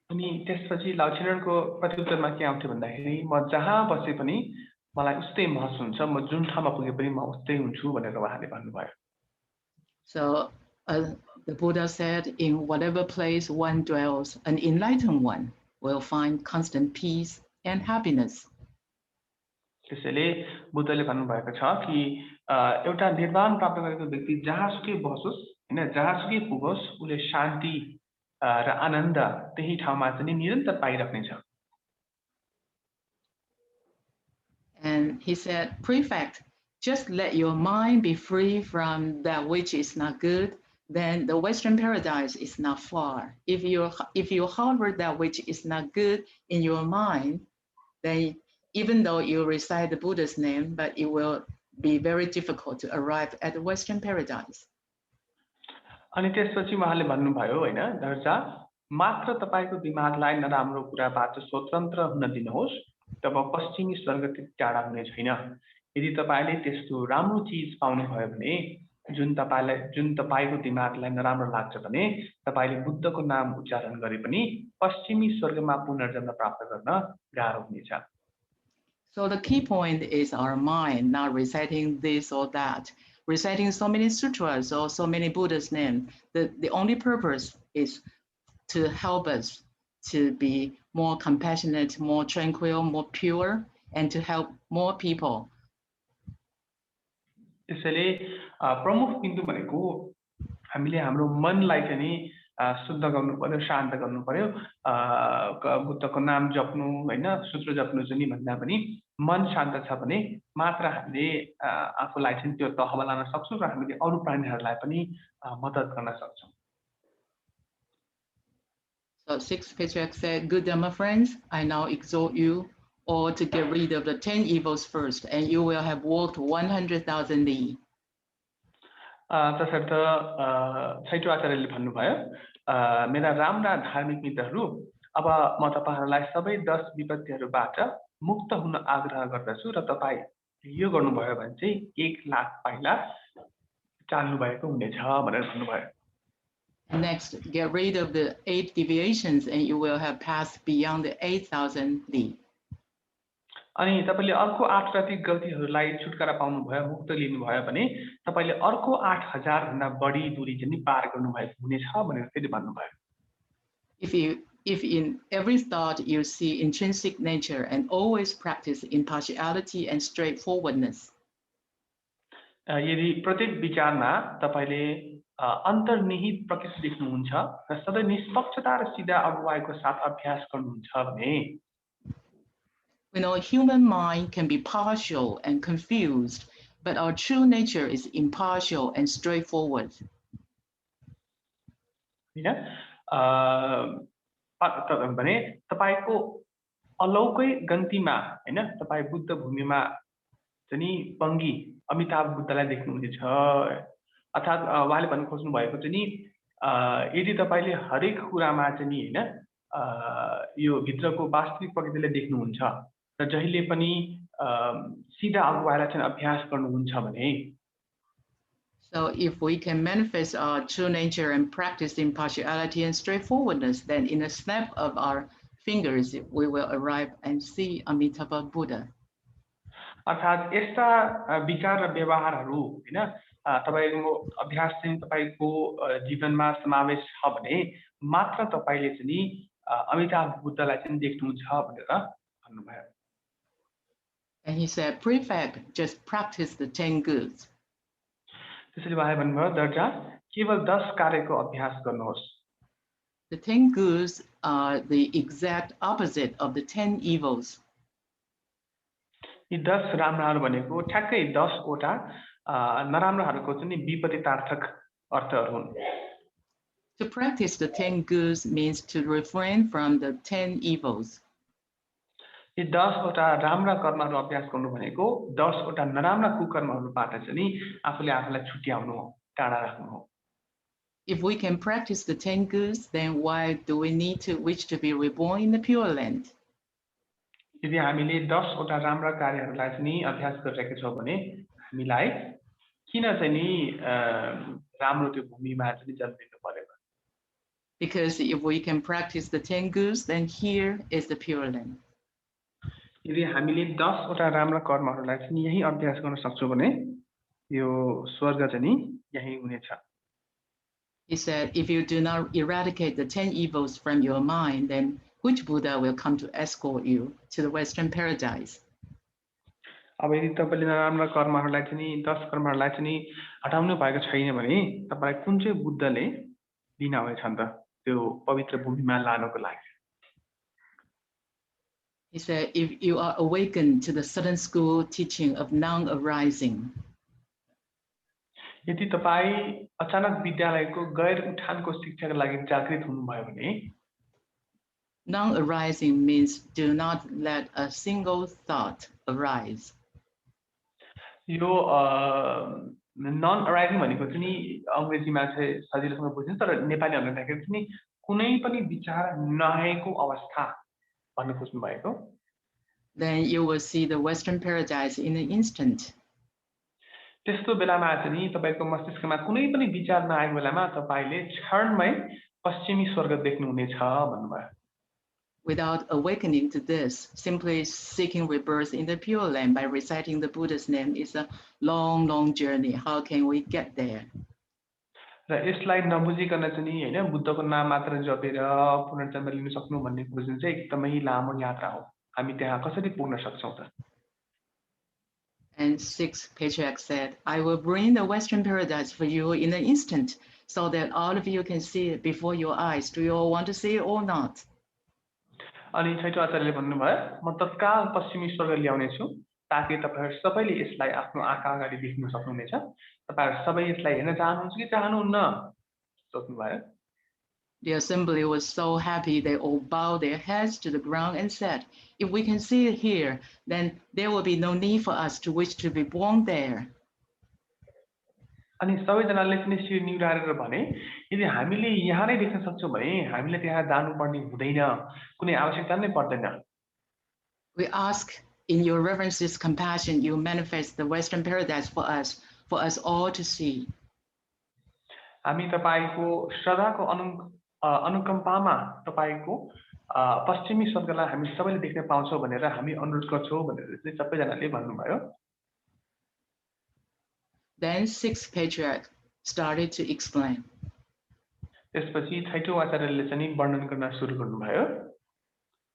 अनि त्यसपछि लाओ छेनरनको प्रत्युत्तरमा के आउँथ्यो भन्दाखेरि म जहाँ बसे पनि मलाई उस्तै महसुस हुन्छ म जुन ठाउँमा पुगे पनि म उस्तै हुन्छु भनेर उहाँले भन्नुभयो So the Buddha said, in whatever place one dwells, an enlightened one will find constant peace and happiness. त्यसैले बुद्धले भन्नुभएको छ कि एउटा निर्वाण प्राप्त गरेको व्यक्ति जहाँसुकै बसोस् हैन जहाँसुकै पुगोस् उले शान्ति र आनन्द त्यही ठाउँमा चाहिँ निरन्तर पाइराख्नेछ And he said, Prefect, just let your mind be free from that which is not good, then the Western paradise is not far. If you harbor that which is not good in your mind, then even though you recite the Buddha's name, but it will be very difficult to arrive at the Western paradise. अनि त्यसपछि उहाँले भन्नुभयो हैन दर्जा मात्र तपाईको दिमागलाई नराम्रो कुराबाट स्वतन्त्र हुन दिनुहोस् तब पश्चिमी स्वर्ग टाढा हुने छैन यदि तपाईले त्यस्तो राम्रो चीज पाउनु भयो भने जुन तपाईको दिमागलाई नराम्रो लाग्छ भने तपाईले बुद्धको नाम उच्चारण गरे पनि पश्चिमी स्वर्गमा पुनर्जन्म प्राप्त गर्न गाह्रो हुनेछ So the key point is our mind, not reciting this or that. Reciting so many sutras or so many Buddha's names, the only purpose is to help us to be more compassionate, more tranquil, more pure, and to help more people. त्यसैले प्रमुख बिन्दु भनेको हामीले हाम्रो मनलाई चाहिँ नि शुद्ध गर्नु पर्यो शान्त गर्नु पर्यो बुद्धको नाम जप्नु हैन सूत्र जप्नु चाहिँ नि भन्दा पनि मन शान्त छ भने मात्र हामीले आफूलाई चाहिँ त्यो तहमा लान सक्छौं र हामीले अरु प्राणीहरूलाई पनि मद्दत गर्न सक्छौं So sixth patriarch said, good Dhamma friends, I now exhort you all to get rid of the 10 evils first, and you will have walked 100,000 li. तसर्थ छैटौं आचार्यले भन्नुभयो मेरा राम्रा धार्मिक मित्रहरू अब म तपाईहरुलाई सबै 10 विपत्तिहरुबाट मुक्त हुन आग्रह गर्दछु र तपाई यो गर्नुभयो भने चाहिँ 1 लाख पाइला चाल्नु भएको हुनेछ भनेर भन्नुभयो Next, get rid of the 8 deviations and you will have passed beyond the 8,000 li. अनि तपाईले अर्को 8 रति गल्तीहरूलाई छुटकारा पाउनु भयो मुक्त लिनु भयो भने तपाईले अर्को 8000 भन्दा बढी दूरी चाहिँ पार गर्नु भएको हुनेछ भनेर फेरि भन्नुभयो If in every thought you see intrinsic nature and always practice impartiality and straightforwardness. यदि प्रत्येक विचारमा तपाईले अन्तर्निहित प्रकृति देख्नुहुन्छ र सधैँ निष्पक्षता र सिधा अगुवाईको साथ अभ्यास गर्नुहुन्छ भने We know human mind can be partial and confused, but our true nature is impartial and straightforward. भने तपाईको अलौकै गन्तीमा हैन तपाई बुद्ध भूमिमा चाहिँ पंगी अमिताभ बुद्धलाई देख्नुहुनेछ अर्थात उहाँले भन्न खोज्नु भएको चाहिँ यदि तपाईले हरेक कुरामा चाहिँ हैन यो भित्रको वास्तविक प्रकृतिलाई देख्नुहुन्छ र जहिले पनि सीधा अगुवाईलाई चाहिँ अभ्यास गर्नुहुन्छ भने So if we can manifest our true nature and practice impartiality and straightforwardness, then in a snap of our fingers, we will arrive and see Amitabha Buddha. अर्थात यस्ता विचार र व्यवहारहरू हैन तपाईको अभ्यास चाहिँ तपाईको जीवनमा समावेश छ भने मात्र तपाईले चाहिँ अमिताभ बुद्धलाई चाहिँ देख्नुहुन्छ भनेर भन्नुभयो. And he said, prefect, just practice the 10 goods. त्यसैले उहाँले भन्नुभयो दर्जा केवल 10 कार्यको अभ्यास गर्नुहोस्. The 10 goods are the exact opposite of the 10 evils. यी 10 राम्राहरू भनेको ठ्याक्कै 10 वटा नराम्राहरूको चाहिँ विपरीतार्थक अर्थहरू हुन्. To practice the 10 goods means to refrain from the 10 evils. यी 10 वटा राम्रा कर्महरू अभ्यास गर्नु भनेको 10 वटा नराम्रा कुकर्महरूबाट चाहिँ आफूले आफूलाई छुट्याउनु हो, टाढा राख्नु हो. If we can practice the 10 goods, then why do we need to wish to be reborn in the Pure Land? यदि हामीले 10 वटा राम्रा कार्यहरूलाई चाहिँ अभ्यास गरिरहेका छौं भने हामीलाई किन चाहिँ राम्रो त्यो भूमिमा चाहिँ जन्मिनु पर्यो? Because if we can practice the 10 goods, then here is the Pure Land. यदि हामीले 10 वटा राम्रा कर्महरूलाई चाहिँ यही अभ्यास गर्न सक्छौं भने यो स्वर्ग चाहिँ यही हुनेछ. He said, if you do not eradicate the 10 evils from your mind, then which Buddha will come to escort you to the Western paradise? अब यदि तपाईले नराम्रा कर्महरूलाई चाहिँ 10 कर्महरूलाई चाहिँ हटाउनु भएको छैन भने तपाईलाई कुन चाहिँ बुद्धले दिन आउँछन् त त्यो पवित्र भूमिमा लानको लागि? He said, if you are awakened to the Southern School teaching of non-arising, यदि तपाई अचानक विद्यालयको गैर उठानको शिक्षाका लागि जागृत हुनुभयो भने non-arising means do not let a single thought arise. यो नन अराइजिङ भनेको चाहिँ अंग्रेजीमा चाहिँ सजिलोसँग बुझ्नु तर नेपालीहरुले भन्दाखेरि चाहिँ कुनै पनि विचार नआएको अवस्था भन्न खोज्नु भएको. Then you will see the Western paradise in an instant. त्यस्तो बेलामा चाहिँ तपाईको मस्तिष्कमा कुनै पनि विचार नआएको बेलामा तपाईले क्षणमै पश्चिमी स्वर्ग देख्नुहुनेछ भन्नुभयो. Without awakening to this, simply seeking rebirth in the Pure Land by reciting the Buddha's name is a long, long journey. How can we get there? र यसलाई नबुझिकन चाहिँ हैन बुद्धको नाम मात्र जपेर पुनर्जन्म लिन सक्नु भन्ने बुझ्नु चाहिँ एकदमै लामो यात्रा हो. हामी त्यहाँ कसरी पुग्न सक्छौं त? And 6th Patriarch said, I will bring the Western paradise for you in an instant so that all of you can see it before your eyes. Do you all want to see it or not? अनि छैटौं आचार्यले भन्नुभयो म तत्काल पश्चिमी स्वर्ग ल्याउने छु ताकि तपाईहरु सबैले यसलाई आफ्नो आँखा अगाडि देख्न सक्नुहुनेछ. तपाईहरु सबै यसलाई हेर्न चाहनुहुन्छ कि चाहनुहुन्न? सोध्नुभयो. The assembly was so happy they all bowed their heads to the ground and said, if we can see it here, then there will be no need for us to wish to be born there. अनि सबैजनाले पनि शिर निहुराएर भने यदि हामीले यहाँ नै देख्न सक्छौं भने हामीले त्यहाँ जानुपर्ने हुँदैन, कुनै आवश्यकता नै पर्दैन. We ask in your reverence's compassion you manifest the Western paradise for us all to see. हामी तपाईको श्रद्धाको अनुकम्पामा तपाईको पश्चिमी स्वर्गलाई हामी सबैले देख्न पाउँछौँ भनेर हामी अनुरोध गर्छौँ भनेर चाहिँ सबैजनाले भन्नुभयो. Then sixth patriarch started to explain. त्यसपछि छैटौं आचार्यले चाहिँ वर्णन गर्न सुरु गर्नुभयो.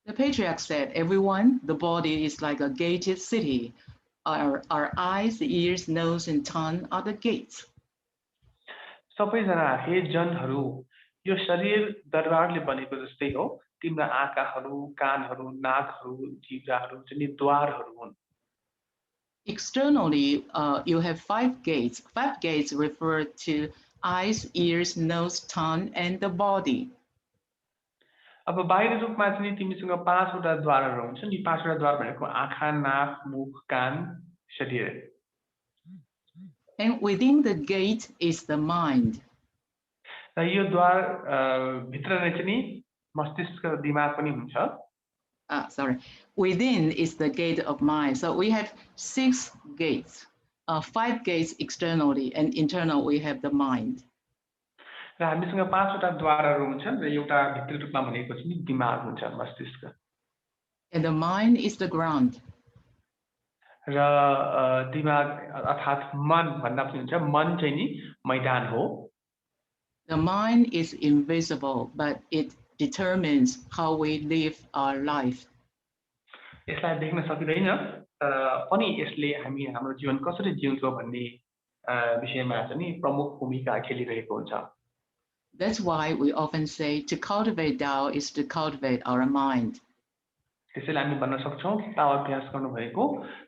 The patriarch said, everyone, the body is like a gated city. Our eyes, ears, nose, and tongue are the gates. सबैजना हे जनहरू, यो शरीर दरबारले बनेको जस्तै हो. तिम्रा आँखाहरू, कानहरू, नाकहरू, जिब्राहरू चाहिँ द्वारहरू हुन्. Externally, you have 5 gates. 5 gates refer to eyes, ears, nose, tongue, and the body. अब बाहिर रूपमा चाहिँ तिमीसँग 5 वटा द्वारहरू हुन्छन्. यी 5 वटा द्वार भनेको आँखा, नाक, मुख, कान, शरीर. And within the gate is the mind. र यो द्वार भित्र नै चाहिँ मस्तिष्क दिमाग पनि हुन्छ. Within is the gate of mind. So we have 6 gates. 5 gates externally, and internal we have the mind. र हामीसँग 5 वटा द्वारहरू हुन्छन् र एउटा भित्री रूपमा भनेको चाहिँ दिमाग हुन्छ, मस्तिष्क. And the mind is the ground. र दिमाग अर्थात् मन भन्दा पनि हुन्छ. मन चाहिँ नि मैदान हो. The mind is invisible, but it determines how we live our life. यसलाई देख्न सकिदैन, तर पनि यसले हामी हाम्रो जीवन कसरी जिउँछौँ भन्ने विषयमा चाहिँ प्रमुख भूमिका खेलिरहेको हुन्छ. That's why we often say to cultivate Tao is to cultivate our mind. त्यसैले हामी भन्न सक्छौँ कि ताओ अभ्यास गर्नु भएको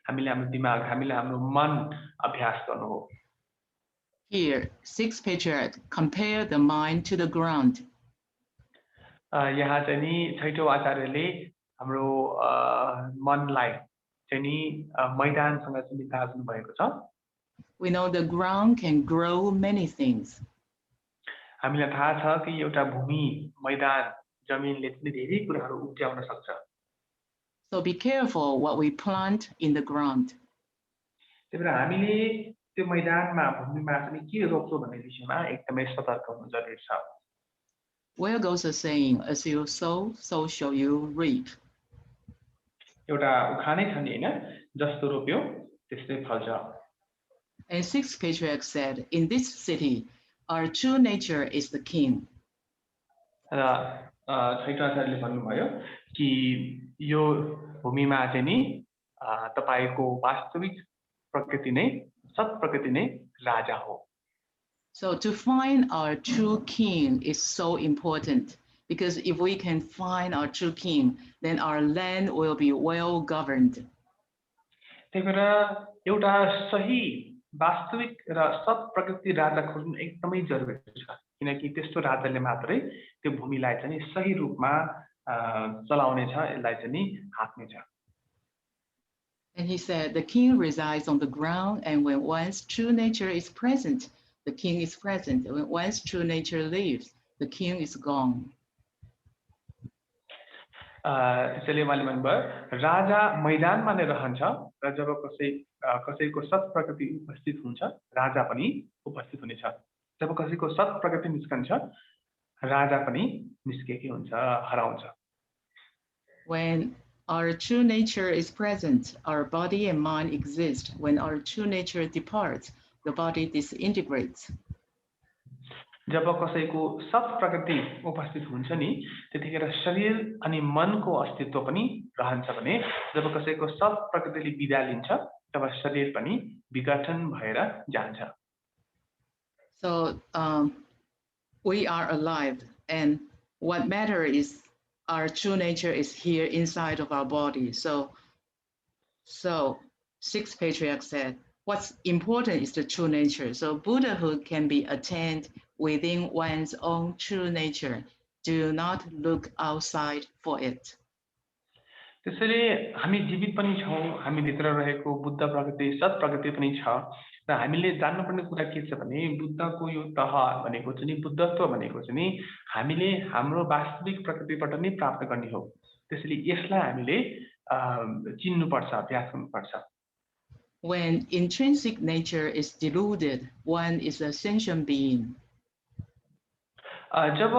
हामीले हाम्रो दिमाग, हामीले हाम्रो मन अभ्यास गर्नु हो. Here, 6 patriarchs compare the mind to the ground. यहाँ चाहिँ नि छैटौं आचार्यले हाम्रो मनलाई चाहिँ नि मैदानसँग चाहिँ ताज्नु भएको छ. We know the ground can grow many things. हामीलाई थाहा छ कि एउटा भूमि, मैदान, जमिनले चाहिँ धेरै कुराहरू उब्जाउन सक्छ. So be careful what we plant in the ground. त्यही भएर हामीले त्यो मैदानमा, भूमिमा चाहिँ के रोप्छौँ भन्ने विषयमा एकदमै सतर्क हुनु जरुरी छ. Where goes the saying, as you sow, so shall you reap. एउटा उखानै छ नि हैन, जस्तो रोप्यो त्यस्तै फल्छ. And 6 patriarchs said, in this city, our true nature is the king. र छैटौं आचार्यले भन्नुभयो कि यो भूमिमा चाहिँ नि तपाईको वास्तविक प्रकृति नै, सत प्रकृति नै राजा हो. So to find our true king is so important, because if we can find our true king, then our land will be well governed. त्यही भएर एउटा सही वास्तविक र सत प्रकृति राजा खोज्नु एकदमै जरुरी छ, किनकि त्यस्तो राजाले मात्रै त्यो भूमिलाई चाहिँ सही रूपमा चलाउने छ, यसलाई चाहिँ हाँक्ने छ. And he said, the king resides on the ground, and when one's true nature is present, the king is present. When one's true nature leaves, the king is gone. त्यसैले उहाँले भन्नुभयो राजा मैदानमा नै रहन्छ र जब कसैको सत प्रकृति उपस्थित हुन्छ, राजा पनि उपस्थित हुनेछ. जब कसैको सत प्रकृति निस्कन्छ, राजा पनि निस्केकै हुन्छ, हराउँछ. When our true nature is present, our body and mind exist. When our true nature departs, the body disintegrates. जब कसैको सत प्रकृति उपस्थित हुन्छ नि, त्यतिखेर शरीर अनि मनको अस्तित्व पनि रहन्छ भने जब कसैको सत प्रकृतिले बिदा लिन्छ, तब शरीर पनि विघटन भएर जान्छ. So we are alive, and what matters is our true nature is here inside of our body. So 6 patriarchs said, what's important is the true nature. So Buddhahood can be attained within one's own true nature. Do not look outside for it. त्यसैले हामी जीवित पनि छौं, हामी भित्र रहेको बुद्ध प्रकृति, सत प्रकृति पनि छ, र हामीले जान्नुपर्ने कुरा के छ भने बुद्धको यो तह भनेको चाहिँ बुद्धत्व भनेको चाहिँ हामीले हाम्रो वास्तविक प्रकृतिबाट नै प्राप्त गर्ने हो. त्यसैले यसलाई हामीले चिन्नुपर्छ, अभ्यास गर्नुपर्छ. When intrinsic nature is deluded, one is a sentient being. जब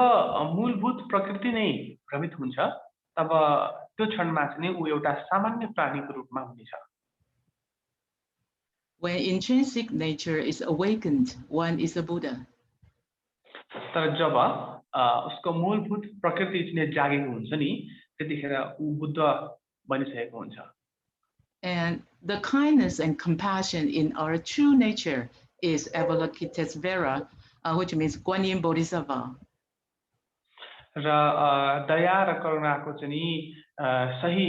मूलभूत प्रकृति नै भ्रमित हुन्छ, तब त्यो क्षणमा चाहिँ ऊ एउटा सामान्य प्राणीको रूपमा हुनेछ When intrinsic nature is awakened, one is a Buddha. तर जब उसको मूलभूत प्रकृति चाहिँ जागेको हुन्छ नि त्यतिखेर ऊ बुद्ध बनिसकेको हुन्छ And the kindness and compassion in our true nature is Avalokitesvara, which means Guan Yin Bodhisattva. र दया र करुणाको चाहिँ नि सही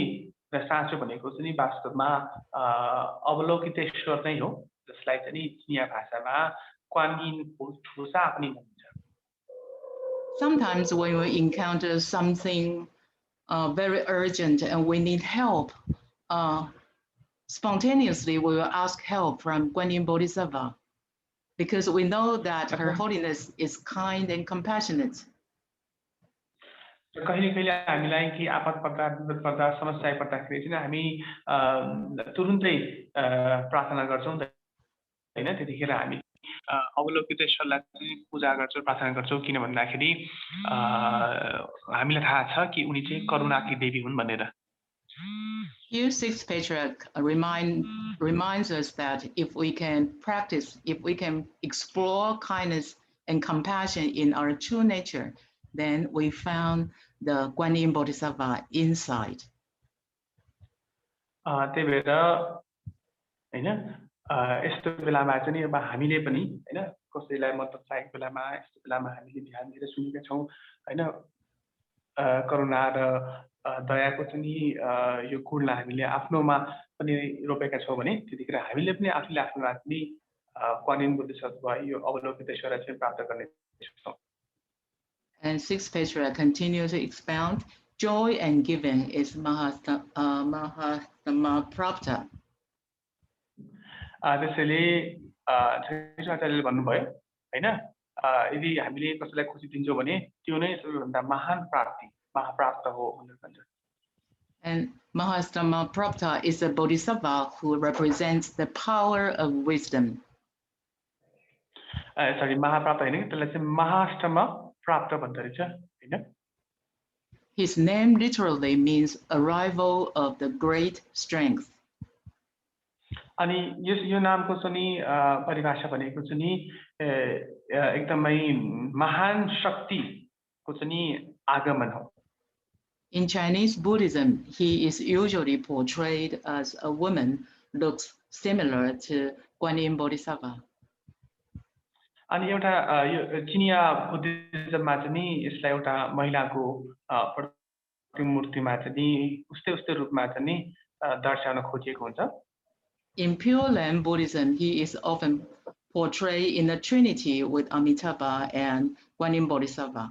र साँचो भनेको चाहिँ नि वास्तवमा अवलोकितेश्वर नै हो जसलाई चाहिँ नि चिनिया भाषामा क्वान यिन ठुसा पनि भनिन्छ Sometimes when we encounter something very urgent and we need help, spontaneously we will ask help from Guan Yin Bodhisattva because we know that Her Holiness is kind and compassionate. कहिले हामीलाई के आपत पर्दा विपद पर्दा समस्या पर्दाखेरि चाहिँ हामी तुरुन्तै प्रार्थना गर्छौं हैन त्यतिखेर हामी अवलोकितेश्वरलाई चाहिँ पूजा गर्छौं प्रार्थना गर्छौं किन भन्दाखेरि हामीलाई थाहा छ कि उनी चाहिँ करुणाकी देवी हुन् भनेर Here, Sixth Patriarch reminds us that if we can practice, if we can explore kindness and compassion in our true nature, then we found the Guan Yin Bodhisattva inside. त्यही भएर हैन यस्तो बेलामा चाहिँ अब हामीले पनि हैन कसैलाई मद्दत चाहिएको बेलामा यस्तो बेलामा हामीले ध्यान दिएर सुनेका छौं हैन करुणा र दयाको चाहिँ यो गुणलाई हामीले आफ्नोमा पनि रोपेका छौं भने त्यतिखेर हामीले पनि आफूले आफ्नो आत्मी क्वान यिन बोधिसत्व यो अवलोकितेश्वर चाहिँ प्राप्त गर्ने छौं And Sixth Patriarch continues to expound, joy and giving is Mahatma-prapta. त्यसैले आचार्यले भन्नुभयो हैन यदि हामीले कसैलाई खुसी दिन्छौं भने त्यो नै सबैभन्दा महान प्राप्ति महाप्राप्त हो भनेर भन्छ And Mahatma-prapta is a bodhisattva who represents the power of wisdom. Sorry, महाप्राप्त हैन कि त्यसलाई चाहिँ महाअष्टम प्राप्त भन्दो रहेछ हैन His name literally means arrival of the great strength. अनि यो नामको चाहिँ परिभाषा भनेको चाहिँ एकदमै महान शक्तिको चाहिँ आगमन हो In Chinese Buddhism, he is usually portrayed as a woman, looks similar to Guan Yin Bodhisattva. अनि एउटा यो चिनिया बुद्धिज्ममा चाहिँ यसलाई एउटा महिलाको प्रतिमूर्तिमा चाहिँ उस्तै रूपमा चाहिँ दर्शाउन खोजिएको हुन्छ In Pure Land Buddhism, he is often portrayed in a trinity with Amitabha and Guan Yin Bodhisattva.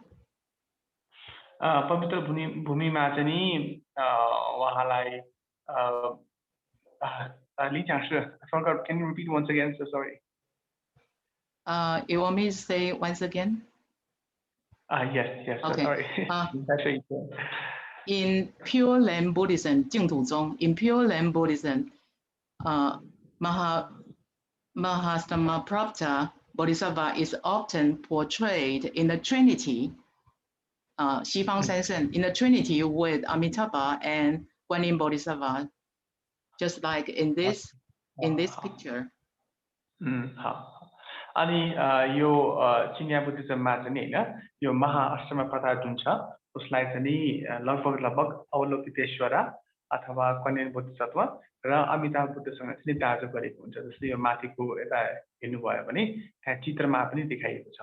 पवित्र भूमिमा चाहिँ उहाँलाई Can you repeat once again? So sorry. You want me to say once again? Yes. Okay. Sorry. In Pure Land Buddhism, 净土宗, in Pure Land Buddhism, Mahatma-prapta Bodhisattva is often portrayed in the trinity, 西方三圣, in the trinity with Amitabha and Guan Yin Bodhisattva, just like in this picture. अनि यो चिनिया बुद्धिज्ममा चाहिँ हैन यो महाअष्टम प्रथा जुन छ उसलाई चाहिँ लगभग अवलोकितेश्वर अथवा क्वान यिन बोधिसत्व र अमिताभ बुद्धसँग चाहिँ दाजु गरेको हुन्छ जस्तै यो माथिको यता हेर्नु भयो भने त्यहाँ चित्रमा पनि देखाइएको छ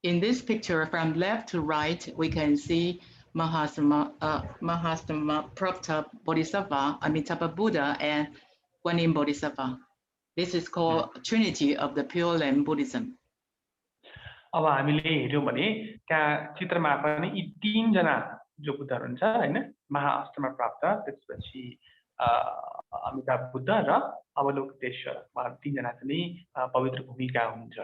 In this picture, from left to right, we can see Mahatma-prapta Bodhisattva, Amitabha Buddha, and Guan Yin Bodhisattva. This is called Trinity of the Pure Land Buddhism. अब हामीले हेर्यौं भने त्यहाँ चित्रमा पनि यी तीन जना जो बुद्धहरु हुन्छ हैन महाअष्टम प्राप्त त्यसपछि अमिताभ बुद्ध र अवलोकितेश्वर उहाँ तीन जना चाहिँ पवित्र भूमिका हुनुहुन्छ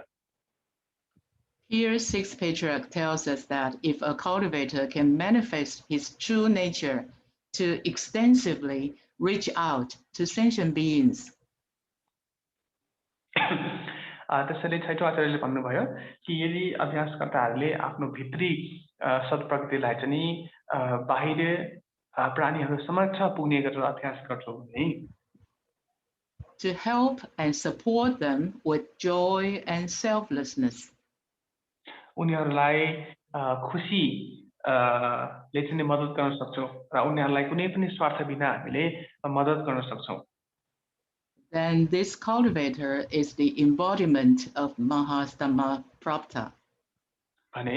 Here, Sixth Patriarch tells us that if a cultivator can manifest his true nature to extensively reach out to sentient beings, त्यसैले छैठौं आचार्यले भन्नुभयो कि यदि अभ्यासकर्ताहरूले आफ्नो भित्री सत्प्रकृतिलाई चाहिँ नि बाहिर प्राणीहरू समक्ष पुग्ने गरेर अभ्यास गर्छौँ भने to help and support them with joy and selflessness. उनीहरूलाई खुशी ले चाहिँ मद्दत गर्न सक्छौँ र उनीहरूलाई कुनै पनि स्वार्थ बिना हामीले मद्दत गर्न सक्छौँ. Then this cultivator is the embodiment of Mahastama Prapta. भने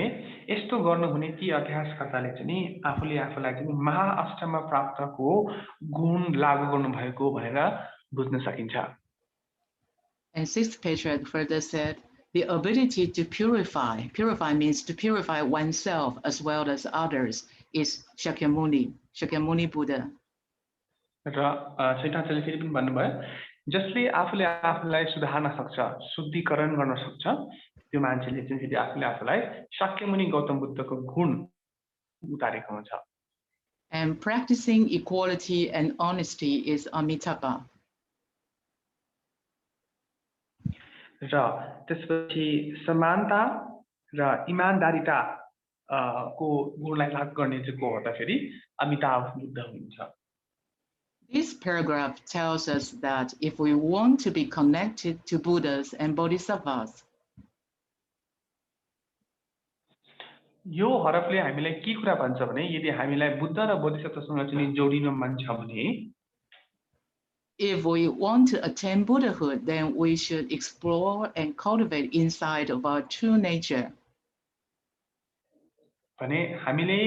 यस्तो गर्नुहुने ती अभ्यासकर्ताले चाहिँ नि आफूले आफूलाई चाहिँ महाअष्टमा प्राप्तको गुण लागू गर्नु भएको भनेर बुझ्न सकिन्छ. And sixth patriarch further said, the ability to purify means to purify oneself as well as others, is Shakyamuni Buddha. र छैठाचार्यले फेरि पनि भन्नुभयो जसले आफूले आफूलाई सुधार्न सक्छ, शुद्धिकरण गर्न सक्छ, त्यो मान्छेले चाहिँ फेरि आफूले आफूलाई शाक्यमुनि गौतम बुद्धको गुण उतारेको हुन्छ. And practicing equality and honesty is Amitabha. र त्यसपछि समानता र इमानदारिता को गुणलाई लागू गर्ने चाहिँ को हो त फेरि अमिताभ बुद्ध हुनुहुन्छ. This paragraph tells us that if we want to be connected to Buddhas and Bodhisattvas, यो हरफले हामीलाई के कुरा भन्छ भने यदि हामीलाई बुद्ध र बोधिसत्वसँग चाहिँ जोडिन मन छ भने if we want to attain Buddhahood, then we should explore and cultivate inside of our true nature. भने हामीले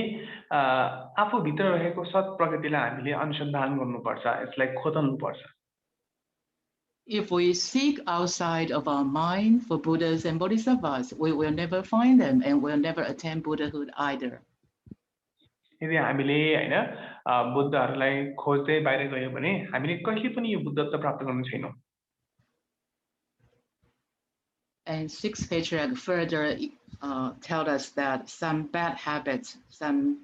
आफू भित्र रहेको सत् प्रकृतिलाई हामीले अनुसन्धान गर्नुपर्छ, यसलाई खोज्नुपर्छ. If we seek outside of our mind for Buddhas and Bodhisattvas, we will never find them and will never attain Buddhahood either. यदि हामीले हैन बुद्धहरूलाई खोज्दै बाहिर गयो भने हामीले कहिले पनि यो बुद्धत्व प्राप्त गर्न छैनौं. And sixth patriarch further tells us that some bad habits, some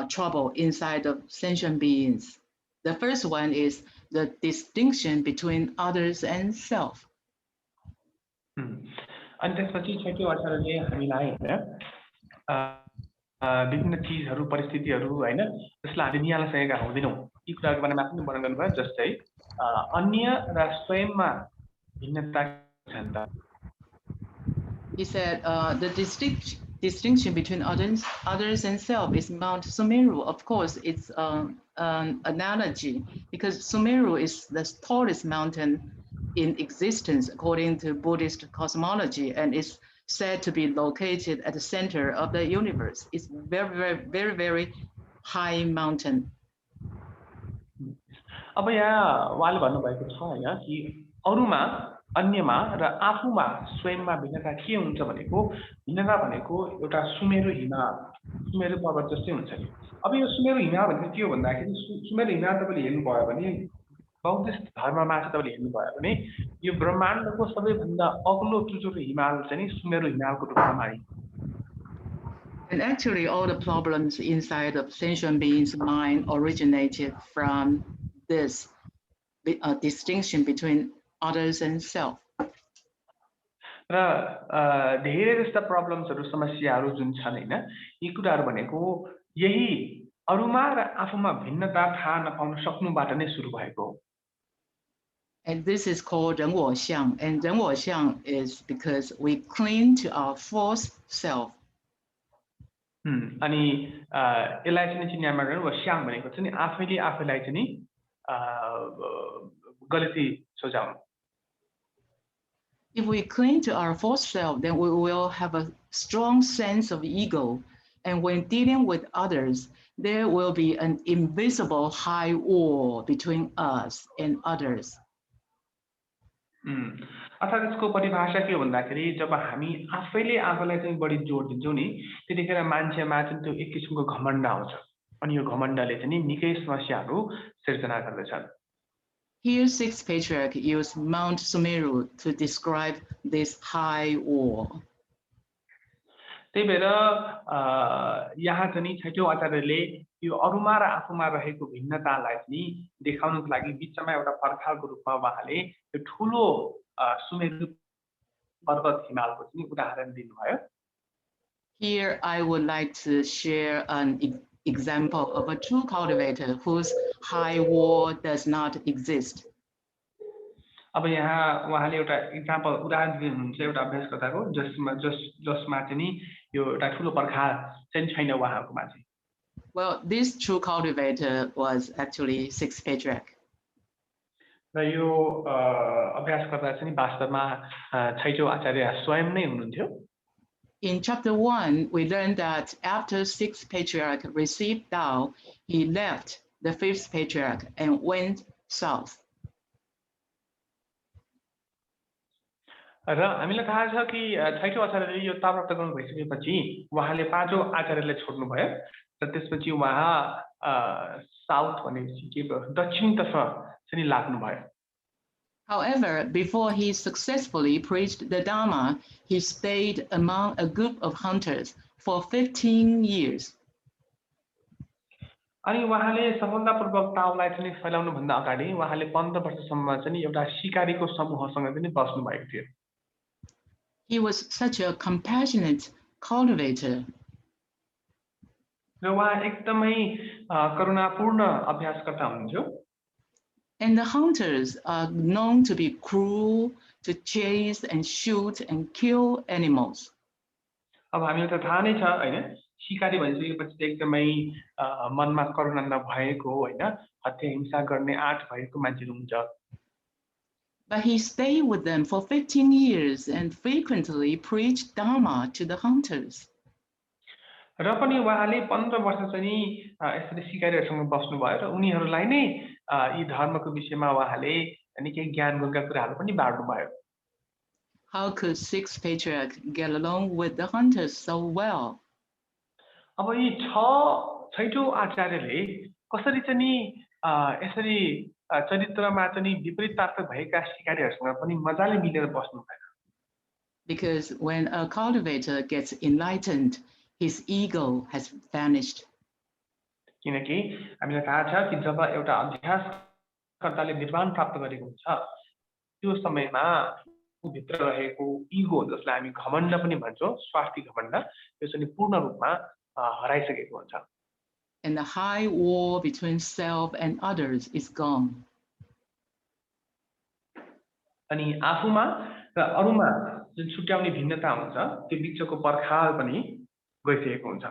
trouble inside of sentient beings. The first one is the distinction between others and self. अनि त्यसपछि छैटौं आचार्यले हामीलाई हैन विभिन्न चीजहरु परिस्थितिहरु हैन जसलाई हामी नियाल्न सकेका हुँदैनौं यी कुराको बारेमा पनि वर्णन गर्नुभयो. जस्तै अन्य र स्वयंमा भिन्नता छ नि त. He said the distinction between others and self is Mount Sumeru. Of course, it's an analogy because Sumeru is the tallest mountain in existence according to Buddhist cosmology, and is said to be located at the center of the universe. It's very high mountain. अब यहाँ उहाँले भन्नुभएको छ हैन कि अरुमा अन्यमा र आफूमा स्वयंमा भिन्नता के हुन्छ भनेको भिन्नता भनेको एउटा सुमेरु हिमाल सुमेरु पर्वत जस्तै हुन्छ नि. अब यो सुमेरु हिमाल भनेको के हो भन्दाखेरि सुमेरु हिमाल तपाईले हेर्नु भयो भने बौद्धिस्ट धर्ममा चाहिँ तपाईले हेर्नु भयो भने यो ब्रह्माण्डको सबैभन्दा अग्लो चुचुरो हिमाल चाहिँ सुमेरु हिमालको रूपमा मानिन्छ. And actually all the problems inside of sentient beings' mind originated from this distinction between others and self. र धेरै जस्ता प्रब्लम्सहरु समस्याहरु जुन छन् हैन यी कुराहरु भनेको यही अरुमा र आफूमा भिन्नता थाहा नपाउन सक्नुबाट नै सुरु भएको. And this is called 人我相, and 人我相 is because we cling to our false self. अनि यसलाई चाहिँ चिन्यामा गर्नु वश्याङ भनेको चाहिँ नि आफैले आफैलाई चाहिँ नि गलती सोचाउनु. If we cling to our false self, then we will have a strong sense of ego, and when dealing with others, there will be an invisible high wall between us and others. अर्थात् यसको परिभाषा के हो भन्दाखेरि जब हामी आफैले आफैलाई चाहिँ बढी जोड दिन्छौं नि त्यतिखेर मान्छेमा चाहिँ त्यो एक किसिमको घमण्ड आउँछ अनि यो घमण्डले चाहिँ नि निकै समस्याहरू सिर्जना गर्दछ. Here sixth patriarch used Mount Sumeru to describe this high wall. त्यही भएर यहाँ चाहिँ नि छैटौं आचार्यले यो अरुमा र आफूमा रहेको भिन्नतालाई चाहिँ देखाउनको लागि बिचमा एउटा पर्खालको रूपमा उहाँले यो ठूलो सुमेरु पर्वत हिमालको चाहिँ उदाहरण दिनुभयो. Here, I would like to share an example of a true cultivator whose high wall does not exist. अब यहाँ उहाँले एउटा एक्जाम्पल उदाहरण दिनुहुन्छ एउटा अभ्यासकर्ताको जसमा चाहिँ नि यो एउटा ठुलो पर्खा चाहिँ छैन उहाँहरुकोमा चाहिँ. Well, this true cultivator was actually sixth patriarch. र यो अभ्यासकर्ता चाहिँ वास्तवमा छैटौं आचार्य स्वयं नै हुनुहुन्थ्यो. In chapter 1, we learned that after sixth patriarch received Tao, he left the fifth patriarch and went south. र हामीलाई थाहा छ कि छैटौं आचार्यले यो ताप प्राप्त गर्नु भइसकेपछि उहाँले पाँचौं आचार्यलाई छोड्नु भयो र त्यसपछि उहाँ साउथ भनेपछि के दक्षिणतर्फ चाहिँ लाग्नु भयो. However, before he successfully preached the Dharma, he stayed among a group of hunters for 15 years. अनि उहाँले सफलतापूर्वक ताओलाई चाहिँ फैलाउनु भन्दा अगाडि उहाँले 15 वर्षसम्म चाहिँ एउटा शिकारीको समूहसँग पनि बस्नु भएको थियो. He was such a compassionate cultivator. र उहाँ एकदमै करुणापूर्ण अभ्यासकर्ता हुनुहुन्थ्यो. And the hunters are known to be cruel, to chase and shoot and kill animals. अब हामीलाई त थाहा नै छ हैन, शिकारी भइसकेपछि एकदमै मनमा करुणा नभएको हैन, हत्या हिंसा गर्ने आँट भएको मान्छेहरू हुन्छ. But he stayed with them for 15 years and frequently preached Dharma to the hunters. र पनि उहाँले 15 वर्ष चाहिँ यसरी शिकारीहरूसँग बस्नु भयो र उनीहरूलाई नै यी धर्मको विषयमा उहाँले निकै ज्ञान गुणका कुराहरू पनि बाँड्नु भयो. How could sixth patriarch get along with the hunters so well? अब यी छैटौं आचार्यले कसरी चाहिँ यसरी चरित्रमा चाहिँ विपरीततार्थ भएका शिकारीहरूसँग पनि मजाले मिलेर बस्नु भयो. Because when a cultivator gets enlightened, his ego has vanished. किनकि हामीलाई थाहा छ कि जब एउटा अभ्यासकर्ताले निर्वाण प्राप्त गरेको हुन्छ त्यो समयमा भित्र रहेको ईगो जसलाई हामी घमण्ड पनि भन्छौं, स्वार्थी घमण्ड, त्यो चाहिँ पूर्ण रूपमा हराइसकेको हुन्छ. And the high wall between self and others is gone. अनि आफूमा र अरूमा जुन छुट्याउने भिन्नता हुन्छ त्यो बिचको पर्खाल पनि गइसकेको हुन्छ.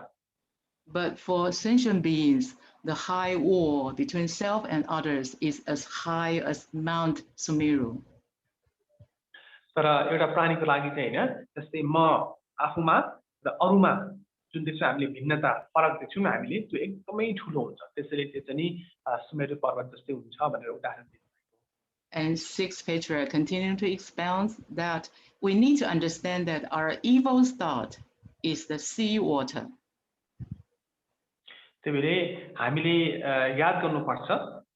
But for sentient beings, the high wall between self and others is as high as Mount Sumeru. तर एउटा प्राणीको लागि चाहिँ हैन, जस्तै म आफूमा र अरूमा जुन देख्छौं हामीले भिन्नता फरक देख्छौं हामीले त्यो एकदमै ठूलो हुन्छ. त्यसैले त्यो चाहिँ सुमेरु पर्वत जस्तै हुन्छ भनेर उदाहरण दिनु. And sixth patriarch continued to expound that we need to understand that our evil thought is the sea water. त्यसैले हामीले याद गर्नुपर्छ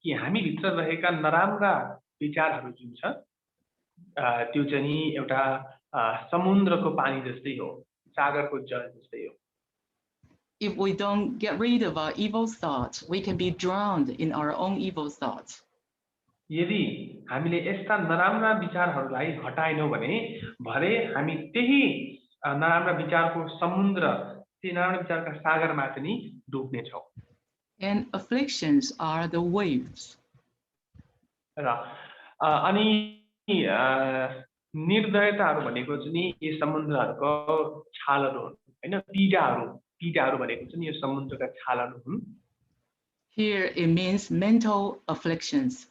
कि हामी भित्र रहेका नराम्रा विचारहरू जुन छ त्यो चाहिँ एउटा समुद्रको पानी जस्तै हो, सागरको जल जस्तै हो. If we don't get rid of our evil thoughts, we can be drowned in our own evil thoughts. यदि हामीले यस्ता नराम्रा विचारहरूलाई हटाएनौं भने भरे हामी त्यही नराम्रा विचारको समुद्र, ती नराम्रा विचारका सागरमा चाहिँ डुब्ने छौं. And afflictions are the waves. र अनि निर्दयताहरू भनेको चाहिँ यी समुद्रहरूको छालहरू हुन् हैन, पीडाहरू भनेको चाहिँ यो समुद्रका छालहरू हुन्. Here it means mental afflictions.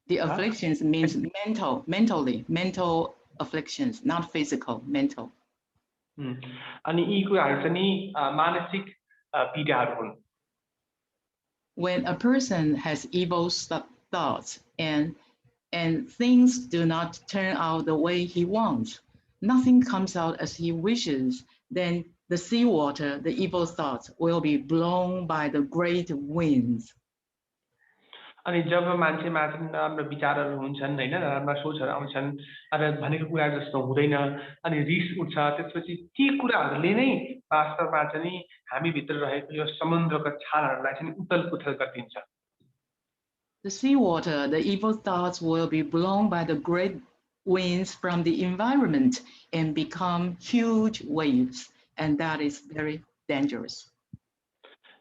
The afflictions means mental afflictions, not physical, mental. अनि यी कुराहरू चाहिँ मानसिक पीडाहरू हुन्. When a person has evil thoughts and things do not turn out the way he wants, nothing comes out as he wishes, then the seawater, the evil thoughts, will be blown by the great winds. अनि जब मान्छेमा नराम्रो विचारहरू हुन्छन् हैन, नराम्रा सोचहरू आउँछन्, अब भनेको कुरा जस्तो हुँदैन अनि रिस उठ्छ, त्यसपछि ती कुराहरूले नै वास्तवमा चाहिँ हामी भित्र रहेको यो समुद्रको छालहरूलाई चाहिँ उथलपुथल गरिदिन्छ. The seawater, the evil thoughts will be blown by the great winds from the environment and become huge waves, and that is very dangerous.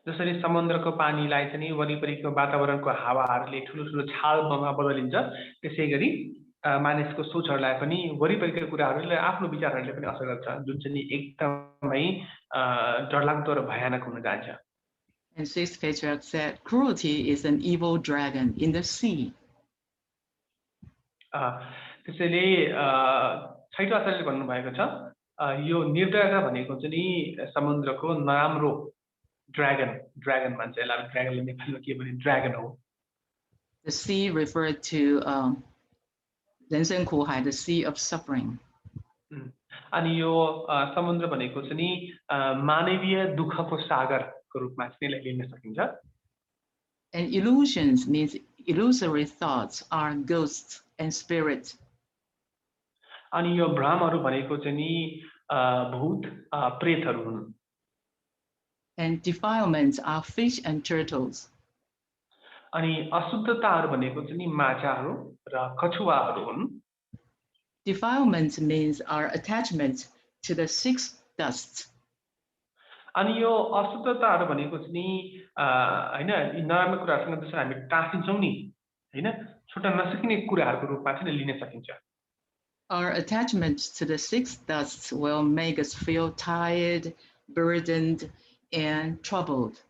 जसरी समुद्रको पानीलाई चाहिँ वरिपरिको वातावरणको हावाहरूले ठुलो ठुलो छालमा बदलिन्छ, त्यसैगरी मानिसको सोचहरूलाई पनि वरिपरिका कुराहरूले आफ्नो विचारहरूले पनि असर गर्छ, जुन चाहिँ एकदमै डरलाग्दो र भयानक हुन जान्छ। And sixth patriarch said, cruelty is an evil dragon in the sea. त्यसैले छैटौं आचार्यले भन्नुभएको छ, यो निर्दयता भनेको चाहिँ समुद्रको नराम्रो ड्र्यागन भन्छ, यसलाई ड्र्यागनले नेपालीमा के भने ड्र्यागन हो। The sea referred to 人生苦海, the sea of suffering. अनि यो समुद्र भनेको चाहिँ मानवीय दुःखको सागरको रूपमा चाहिँ यसलाई लिन सकिन्छ। And illusions means illusory thoughts are ghosts and spirits. अनि यो भ्रमहरू भनेको चाहिँ भूत प्रेतहरू हुन्। And defilements are fish and turtles. अनि अशुद्धताहरू भनेको चाहिँ माछाहरू र कछुवाहरू हुन्। Defilement means our attachment to the six dusts. अनि यो अशुद्धताहरू भनेको चाहिँ हैन नराम्रो कुराहरुसँग जसरी हामी टाँसिन्छौं नि, हैन छुट्न नसकिने कुराहरुको रूपमा चाहिँ लिन सकिन्छ। Our attachment to the six dusts will make us feel tired, burdened, and troubled.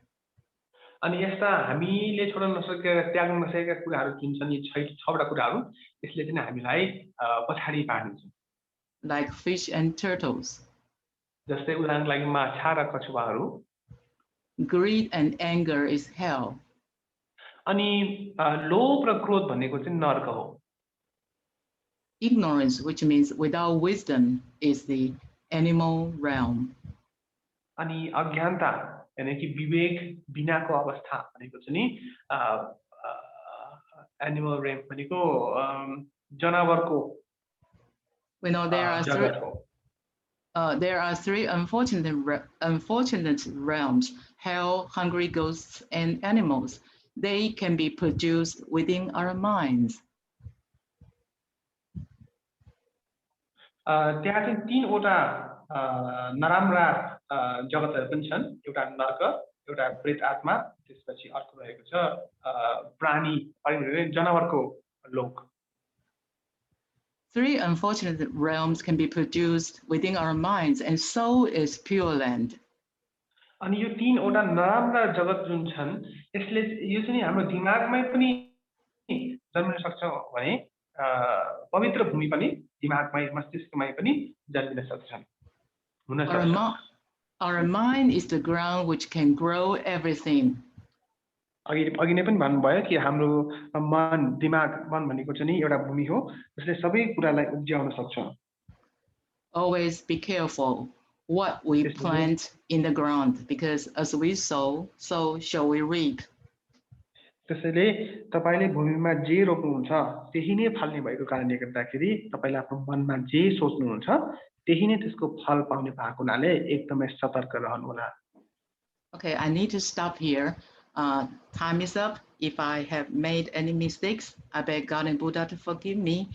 अनि यस्ता हामीले छोड्न नसकेका त्याग्न नसकेका कुराहरु जुन छन् यी 6 वटा कुराहरु यसले चाहिँ हामीलाई पछाडी पार्छ। Like fish and turtles. जस्तै उदाहरणको लागि माछा र कछुवाहरु। Greed and anger is hell. अनि लोभ र क्रोध भनेको चाहिँ नरक हो। Ignorance, which means without wisdom, is the animal realm. अनि अज्ञानता यानी कि विवेक बिनाको अवस्था भनेको चाहिँ एनिमल रेम भनेको जनावरको। We know there are three unfortunate realms: hell, hungry ghosts, and animals. They can be produced within our minds. त्यहाँ चाहिँ 3 वटा नराम्रा जगतहरु पनि छन्। एउटा नरक, एउटा प्रेत आत्मा, त्यसपछि अर्को रहेको छ प्राणी जनावरको लोक। Three unfortunate realms can be produced within our minds, and so is Pure Land. अनि यो 3 वटा नराम्रा जगत जुन छन् यसले यो चाहिँ हाम्रो दिमागमै पनि जन्मिन सक्छ भने पवित्र भूमि पनि दिमागमै मस्तिष्कमै पनि जन्मिन सक्छन्। Our mind is the ground which can grow everything. अघि नै पनि भन्नुभयो कि हाम्रो मन भनेको चाहिँ एउटा भूमि हो जसले सबै कुरालाई उब्जाउन सक्छ। Always be careful what we plant in the ground, because as we sow, so shall we reap. त्यसैले तपाईले भूमिमा जे रोप्नुहुन्छ त्यही नै फल्ने भएको कारणले गर्दाखेरि तपाईले आफ्नो मनमा जे सोच्नुहुन्छ त्यही नै त्यसको फल पाउने भएको हुनाले एकदमै सतर्क रहनुहोला। Okay, I need to stop here. Time is up. If I have made any mistakes, I beg God and Buddha to forgive me.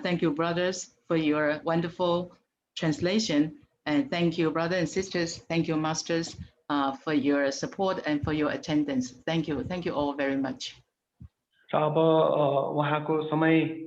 Thank you, brothers, for your wonderful translation. And thank you, brothers and sisters. Thank you, masters, for your support and for your attendance. Thank you. Thank you all very much. अब उहाँको समय